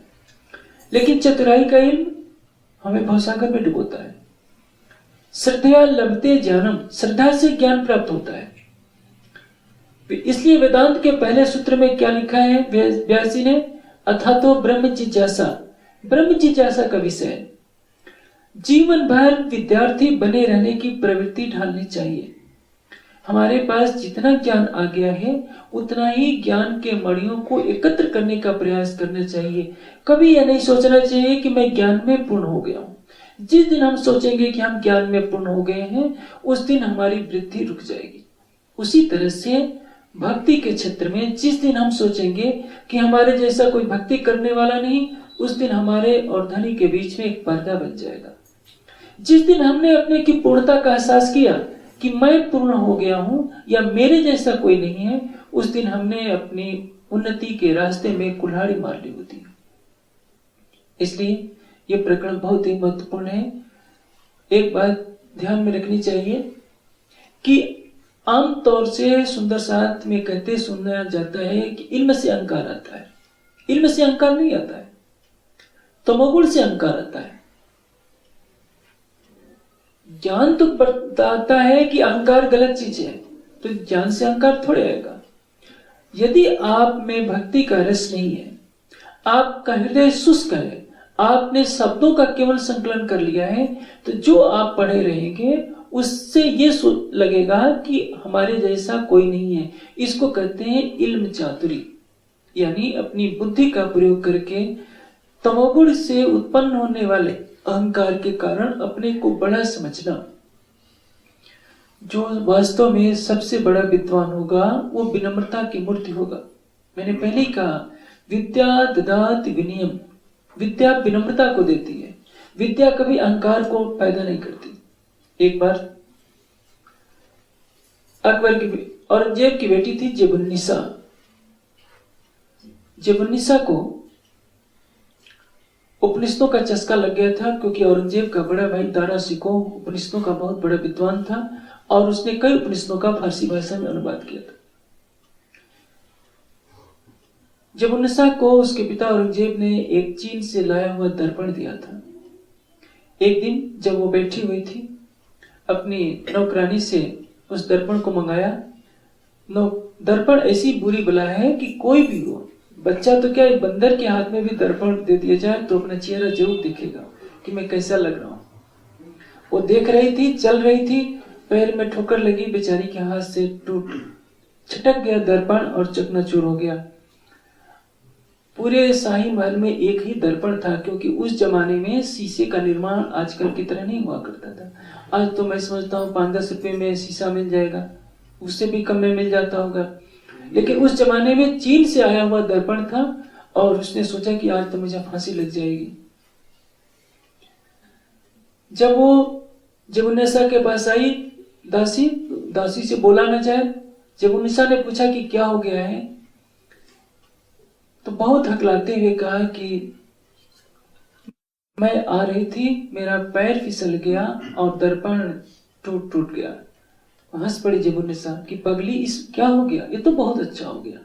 लेकिन चतुराई का इल्म हमें भवसागर में डुबोता है। श्रद्धया लभते ज्ञानम, श्रद्धा से ज्ञान प्राप्त होता है। इसलिए वेदांत के पहले सूत्र में क्या लिखा है व्यास जी ने, अथा तो ब्रह्म जिज्ञासा, ब्रह्म जिज्ञासा का विषय। जीवन भर विद्यार्थी बने रहने की प्रवृत्ति ढालनी चाहिए। हमारे पास जितना ज्ञान आ गया है उतना ही ज्ञान के मणियों को एकत्र करने का प्रयास करना चाहिए। कभी यह नहीं सोचना चाहिए कि मैं ज्ञान में पूर्ण हो गया हूं। जिस दिन हम सोचेंगे कि हम ज्ञान में पूर्ण हो गए हैं उस दिन हमारी वृद्धि रुक जाएगी। उसी तरह से भक्ति के क्षेत्र में जिस दिन हम सोचेंगे कि हमारे जैसा कोई भक्ति करने वाला नहीं, उस दिन हमारे और धनी के बीच में एक पर्दा बन जाएगा। जिस दिन हमने अपने की पूर्णता का एहसास किया कि मैं पूर्ण हो गया हूं या मेरे जैसा कोई नहीं है, उस दिन हमने अपनी उन्नति के रास्ते में कुल्हाड़ी मार ली होती है। इसलिए यह प्रकरण बहुत ही महत्वपूर्ण है। एक बात ध्यान में रखनी चाहिए कि आमतौर से सुंदर साथ में कहते सुना जाता है कि इल्म से अहंकार आता है। इल्म से अहंकार नहीं आता है, तमोगुण से अहंकार आता है। ज्ञान तो बताता है कि अहंकार गलत चीज है, तो ज्ञान से अहंकार थोड़े आएगा। यदि आप में भक्ति का रस नहीं है, आपका हृदय शुष्क है, आपने शब्दों का केवल संकलन कर लिया है, तो जो आप पढ़े रहेंगे उससे ये लगेगा कि हमारे जैसा कोई नहीं है। इसको कहते हैं इल्म चातुरी, यानी अपनी बुद्धि का प्रयोग करके तमोगुण से उत्पन्न होने वाले अहंकार के कारण अपने को बड़ा समझना। जो वास्तव में सबसे बड़ा विद्वान होगा वो विनम्रता की मूर्ति होगा। मैंने पहले ही कहा, विद्या ददाति विनयम, विद्या विनम्रता को देती है, विद्या कभी अहंकार को पैदा नहीं करती। एक बार अकबर की औरंगजेब की बेटी थी जेबुन्निसा। जेबुन्निसा को उपनिषदों का चस्का लग गया था, क्योंकि औरंगजेब का बड़ा भाई दारा सिको उपनिषदों का बहुत बड़ा विद्वान था और उसने कई उपनिषदों का फारसी भाषा में अनुवाद किया था। जेबुन्निसा को उसके पिता औरंगजेब ने एक चीन से लाया हुआ दर्पण दिया था। एक दिन जब वो बैठी हुई थी, अपनी नौकरानी से उस दर्पण को मंगाया। दर्पण ऐसी बुरी बला है कि कोई भी हो, बच्चा तो क्या, एक बंदर के हाथ में भी दर्पण दे दिया जाए तो अपना चेहरा जरूर दिखेगा कि मैं कैसा लग रहा हूं। वो देख रही थी, चल रही थी, पैर में ठोकर लगी, बेचारी के हाथ से टूट छटक गया दर्पण और चकनाचूर हो गया। पूरे शाही महल में एक ही दर्पण था, क्योंकि उस जमाने में शीशे का निर्माण आजकल की तरह नहीं हुआ करता था। आज तो मैं समझता हूँ 5-10 रुपए में शीशा मिल जाएगा, उससे भी कम में मिल जाता होगा, लेकिन उस जमाने में चीन से आया हुआ दर्पण था और उसने सोचा कि आज तो मुझे फांसी लग जाएगी। जब वो जेबुन्निसा के पास आई, दासी से बोला न जाए। जेबुन्निसा ने पूछा कि क्या हो गया है, तो बहुत हकलाते हुए कहा कि मैं आ रही थी, मेरा पैर फिसल गया और दर्पण टूट गया। हंस पड़ी जेबुन्निसा कि पगली, इस क्या हो गया, ये तो बहुत अच्छा हो गया।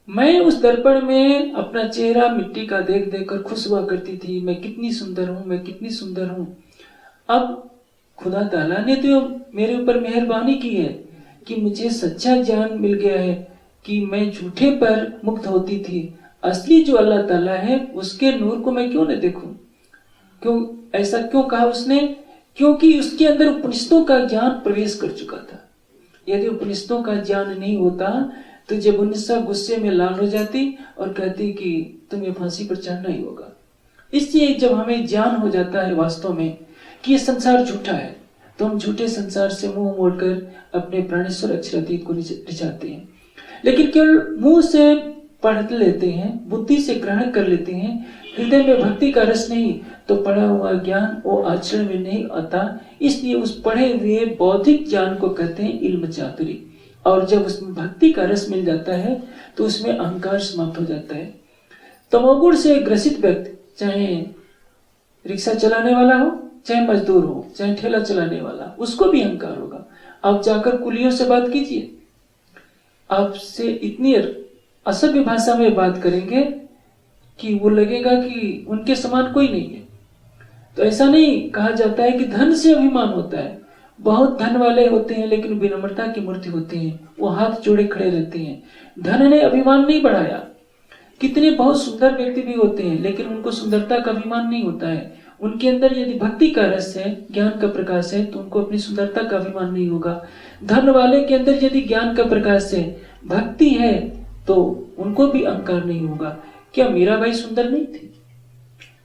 मैं उस दर्पण में अपना चेहरा मिट्टी का देख देख कर खुश हुआ करती थी, मैं कितनी सुंदर हूं, मैं कितनी सुंदर हूं। अब खुदा ताला ने तो मेरे ऊपर मेहरबानी की है कि मुझे सच्चा ज्ञान मिल गया है कि मैं झूठे पर मुक्त होती थी, असली जो अल्लाह ताला है उसके नूर को मैं क्यों न देखूं। क्यों ऐसा क्यों कहा उसने? क्योंकि उसके अंदर उपनिषदों का ज्ञान प्रवेश कर चुका था। यदि उपनिषदों का ज्ञान नहीं होता तो जेबुन्निसा गुस्से में लाल हो जाती और कहती कि तुम्हें फांसी पर चढ़ना ही होगा। इसलिए जब हमें ज्ञान हो जाता है वास्तव में कि ये संसार झूठा है, तो हम झूठे संसार से मुंह मोड़कर अपने प्राणेश्वर अक्षरातीत को रिझाते हैं। लेकिन केवल मुंह से पढ़ लेते हैं, बुद्धि से ग्रहण कर लेते हैं, हृदय में भक्ति का रस नहीं, तो पढ़ा हुआ ज्ञान वो आचरण में नहीं आता। इसलिए उस पढ़े हुए बौद्धिक ज्ञान को कहते हैं इल्म चातुरी। और जब उसमें भक्ति का रस मिल जाता है तो उसमें अहंकार समाप्त हो जाता है। तमोगुण से ग्रसित व्यक्ति, चाहे रिक्शा चलाने वाला हो, चाहे मजदूर हो, चाहे ठेला चलाने वाला, उसको भी अहंकार होगा। आप जाकर कुलियों से बात कीजिए, आपसे इतनी असभ्य भाषा में बात करेंगे कि वो लगेगा कि उनके समान कोई नहीं है। तो ऐसा नहीं कहा जाता है कि धन से अभिमान होता है। बहुत धन वाले होते हैं लेकिन विनम्रता की मूर्ति होते हैं, वो हाथ जोड़े खड़े रहते हैं। धन ने अभिमान नहीं बढ़ाया। कितने बहुत सुंदर व्यक्ति भी होते हैं लेकिन उनको सुंदरता का अभिमान नहीं होता है। उनके अंदर यदि भक्ति का रस है, ज्ञान का प्रकाश है, तो उनको अपनी सुंदरता का अभिमान नहीं होगा। धन वाले के अंदर यदि ज्ञान का प्रकाश है, भक्ति है, तो उनको भी अहंकार नहीं होगा। क्या मीराबाई सुंदर नहीं थी?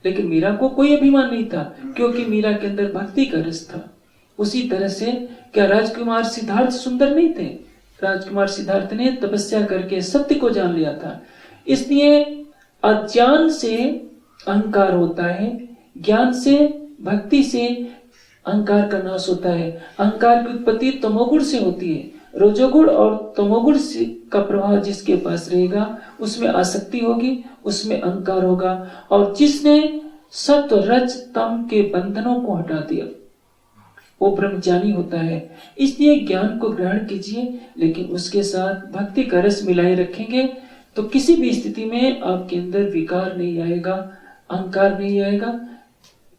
लेकिन मीरा को कोई अभिमान नहीं था, क्योंकि मीरा के अंदर भक्ति का रस था। उसी तरह से क्या राजकुमार सिद्धार्थ सुंदर नहीं थे? राजकुमार सिद्धार्थ ने तपस्या करके सत्य को जान लिया था। इसलिए अज्ञान से अहंकार होता है, ज्ञान से, भक्ति से अहंकार का नाश होता है। अहंकार की उत्पत्ति तमोगुण से होती है। रजोगुण और तमोगुण का प्रभाव जिसके पास रहेगा उसमें आसक्ति होगी, उसमें अहंकार होगा। और जिसने सत्व रज तम के बंधनों को हटा दिया वो ब्रह्मज्ञानी होता है। इसलिए ज्ञान को ग्रहण कीजिए, लेकिन उसके साथ भक्ति का रस मिलाए रखेंगे तो किसी भी स्थिति में आपके अंदर विकार नहीं आएगा, अहंकार नहीं आएगा।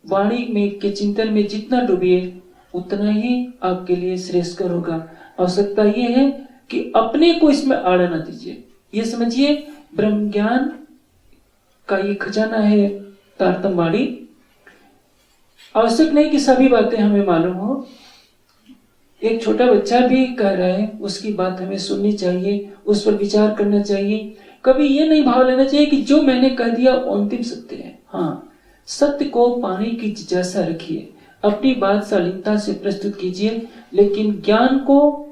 वाणी में के चिंतन में जितना डूबिए उतना ही आपके लिए श्रेष्ठकर होगा। आवश्यकता ये है कि अपने को इसमें आड़ न दीजिए। ये समझिए ब्रह्म ज्ञान का ये खजाना है तारतम वाणी। आवश्यक नहीं कि सभी बातें हमें मालूम हो। एक छोटा बच्चा भी कह रहा है, उसकी बात हमें सुननी चाहिए, उस पर विचार करना चाहिए। कभी ये नहीं भाव लेना चाहिए कि जो मैंने कह दिया वो अंतिम सत्य है। हाँ, सत्य को पाने की जिज्ञासा रखिए, अपनी बात शालीनता से प्रस्तुत कीजिए, लेकिन ज्ञान को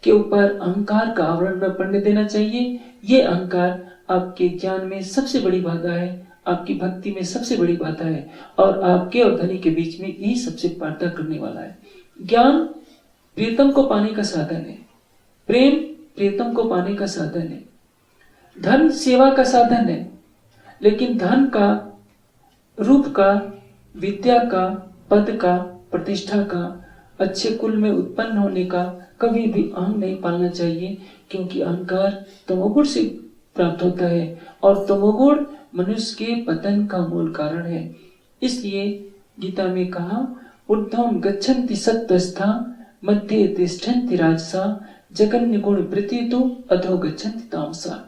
के ऊपर अहंकार का आवरण न पड़ने देना चाहिए। ये अहंकार आपके ज्ञान में सबसे बड़ी बाधा है, आपकी भक्ति में सबसे बड़ी बाधा है, और आपके और धनी के बीच में यही सबसे पर्दा करने वाला है। ज्ञान प्रियतम को पाने का साधन है, प्रेम प्रियतम को पाने का साधन है, धन सेवा का साधन है, लेकिन धन का, रूप का, विद्या का, पद का, प्रतिष्ठा का, अच्छे कुल में उत्पन्न होने का कभी भी अहंग नहीं पालना चाहिए, क्योंकि अहंकार तमोगुण से प्राप्त होता है और तमोगुण मनुष्य के पतन का मूल कारण है। इसलिए गीता में कहा, ऊर्ध्वं गच्छन्ति सत्त्वस्था मध्ये तिष्ठन्ति राजसा जगन्य गुण वृत्तितो अधो गच्छन्ति तामसा।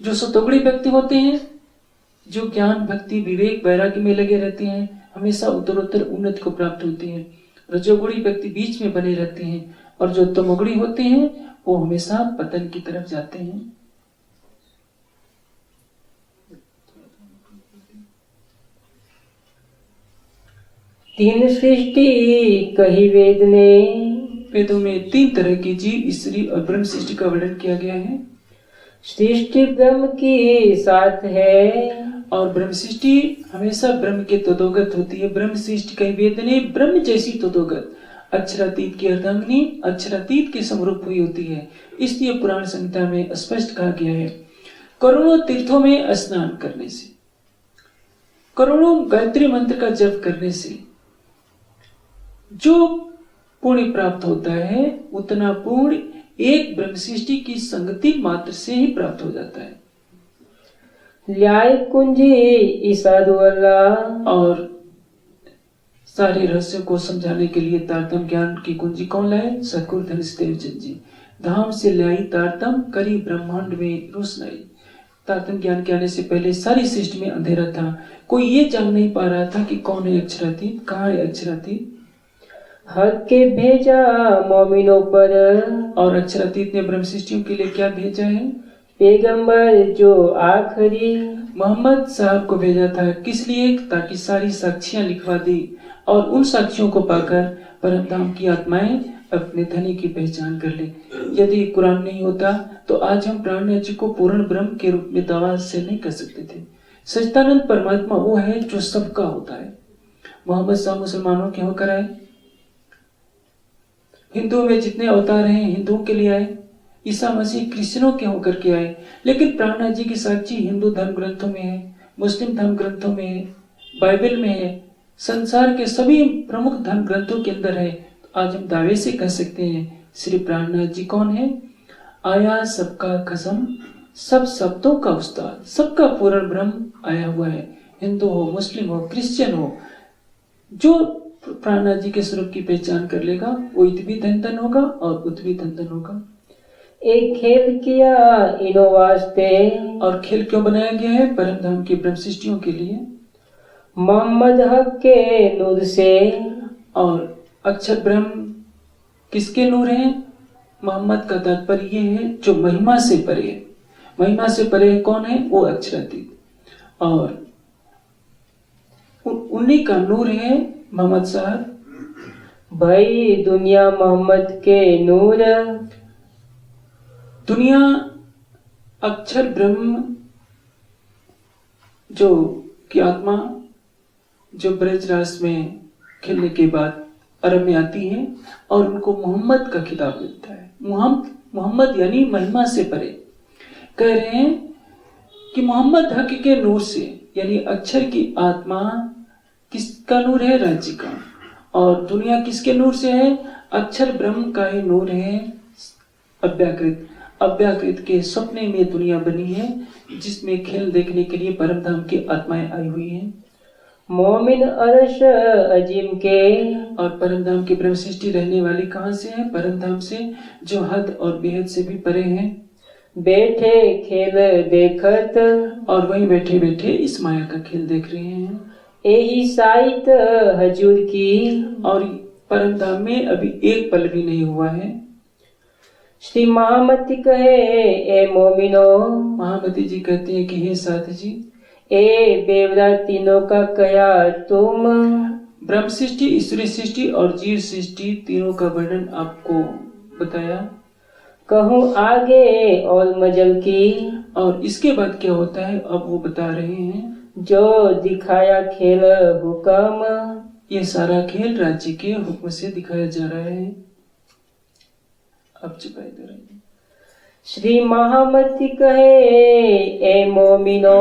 जो सतोगुणी व्यक्ति होते हैं, जो ज्ञान भक्ति विवेक वैराग्य में लगे रहते हैं, हमेशा उत्तरोत्तर उन्नति को प्राप्त होते हैं। रजोगुणी व्यक्ति बीच में बने रहते हैं, और जो तमोगुणी होते हैं वो हमेशा पतन की तरफ जाते हैं। तीन सृष्टि कही वेद ने, वेदों में 3 तरह की जीव, स्त्री और ब्रह्म सृष्टि का वर्णन किया गया है। सृष्टि ब्रह्म की साथ है, और ब्रह्म सृष्टि हमेशा ब्रह्म के तदोगत होती है। ब्रह्म सृष्टि कही वेद ने, ब्रह्म जैसी तदोगत, अक्षरातीत की अर्धांगिनी अक्षरातीत के समरूप हुई होती है। इसलिए पुराण संहिता में स्पष्ट कहा गया है, करोड़ों तीर्थों में स्नान करने से, करोड़ों गायत्री मंत्र का जप करने से जो पुण्य प्राप्त होता है, उतना पुण्य एक ब्रह्म सृष्टि की संगति मात्र से ही प्राप्त हो जाता है। ल्याय कुंजी ईसादु अल्लाह, और सारे रहस्यों को समझाने के लिए तारतम ज्ञान की कुंजी कौन लाए? सदगुरु धनुष देवचंद जी। धाम से लाई तारतम, करी ब्रह्मांड में रोशनाई। तारतम ज्ञान के आने से पहले सारी सृष्टि में अंधेरा था, कोई ये जान नहीं पा रहा था कि कौन है अक्षरातीत, कहाँ है अक्षरातीत। हक के भेजा मोमिनों पर, और अक्षरातीत ने ब्रह्म सृष्टियों के लिए क्या भेजा है? पैगंबर जो आखिरी मोहम्मद साहब को भेजा था। किस लिए? ताकि सारी साक्षियां लिखवा दी, और उन साक्षियों को पाकर परमधाम की आत्माएं अपने धनी की पहचान कर ले। यदि कुरान नहीं होता तो आज हम प्राणनाथ जी को पूर्ण ब्रह्म के रूप में दावा से नहीं कर सकते थे। सच्चिदानंद परमात्मा वो है जो सबका होता है। मोहम्मद साहब मुसलमानों के होकर आए, हिंदुओं में जितने अवतार हैं हिंदुओं के लिए आए, ईसा मसीह क्रिश्चियनों के होकर के आए, लेकिन प्राणनाथ जी की साक्षी हिंदू धर्म ग्रंथों में है, मुस्लिम धर्म ग्रंथों में है, बाइबल में है, संसार के सभी प्रमुख धर्म ग्रंथों के अंदर है। तो आज हम दावे से कह सकते हैं श्री प्राणनाथ जी कौन है? आया सबका खसम, सब शब्दों का उस्ताद, सबका पूर्ण ब्रह्म आया हुआ है। हिंदू हो, मुस्लिम हो, क्रिश्चियन हो, जो प्राणनाथ जी के स्वरूप की पहचान कर लेगा वो इत भी धन धन होगा और उत भी धन धन होगा। एक खेल किया इनो वास्ते, और खेल क्यों बनाया गया है? परमधाम की ब्रह्म सृष्टियों के लिए। मोहम्मद हक के नूर से, और अक्षर ब्रह्म किसके नूर है? मोहम्मद का तात्पर्य ये है जो महिमा से परे है। महिमा से परे कौन है? वो अक्षरातीत, और उन्हीं का नूर है मोहम्मद साहब। भाई दुनिया मोहम्मद के नूर, दुनिया अक्षर ब्रह्म जो की आत्मा जो ब्रजराज में खेलने के बाद अरब में आती है और उनको मोहम्मद का खिताब मिलता है। मोहम्मद यानी महिमा से परे। कह रहे हैं कि मोहम्मद हक के नूर से, यानी अक्षर की आत्मा किसका नूर है? राज्य का। और दुनिया किसके नूर से है? अक्षर ब्रह्म का ही नूर है अव्याकृत। अव्याकृत के सपने में दुनिया बनी है, जिसमें खेल देखने के लिए परमधाम की आत्माएं आई हुई हैं। मोमिन अरश अजीम के, और परमधाम की ब्रह्म सृष्टि रहने वाली कहाँ से है? परमधाम से, जो हद और बेहद से भी परे हैं। बैठे खेल देखत, और वहीं बैठे बैठे इस माया का खेल देख रहे हैं। यही साइत हजूर की, और परमधाम में अभी एक पल भी नहीं हुआ है। श्री महामती कहे, ए मोमिनो, महामती जी कहते हैं कि हे साथ जी, ए बेवरा तीनों का कया तुम, ब्रह्म सृष्टि, ईश्वरी सृष्टि और जीव सृष्टि तीनों का वर्णन आपको बताया। कहूँ आगे और मजल की, और इसके बाद क्या होता है अब वो बता रहे हैं। जो दिखाया खेल हुक्म, ये सारा खेल राज्य के हुक्म से दिखाया जा रहा है। अब चुपाई दे रहे हैं। श्री महामती कहे, ए मोमिनो,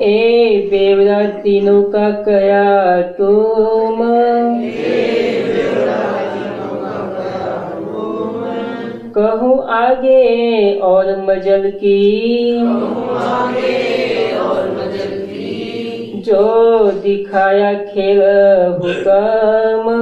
ए बेवरा तीनों का कया तुम, कहूँ आगे और मजल की, जो दिखाया खेल हुक्म,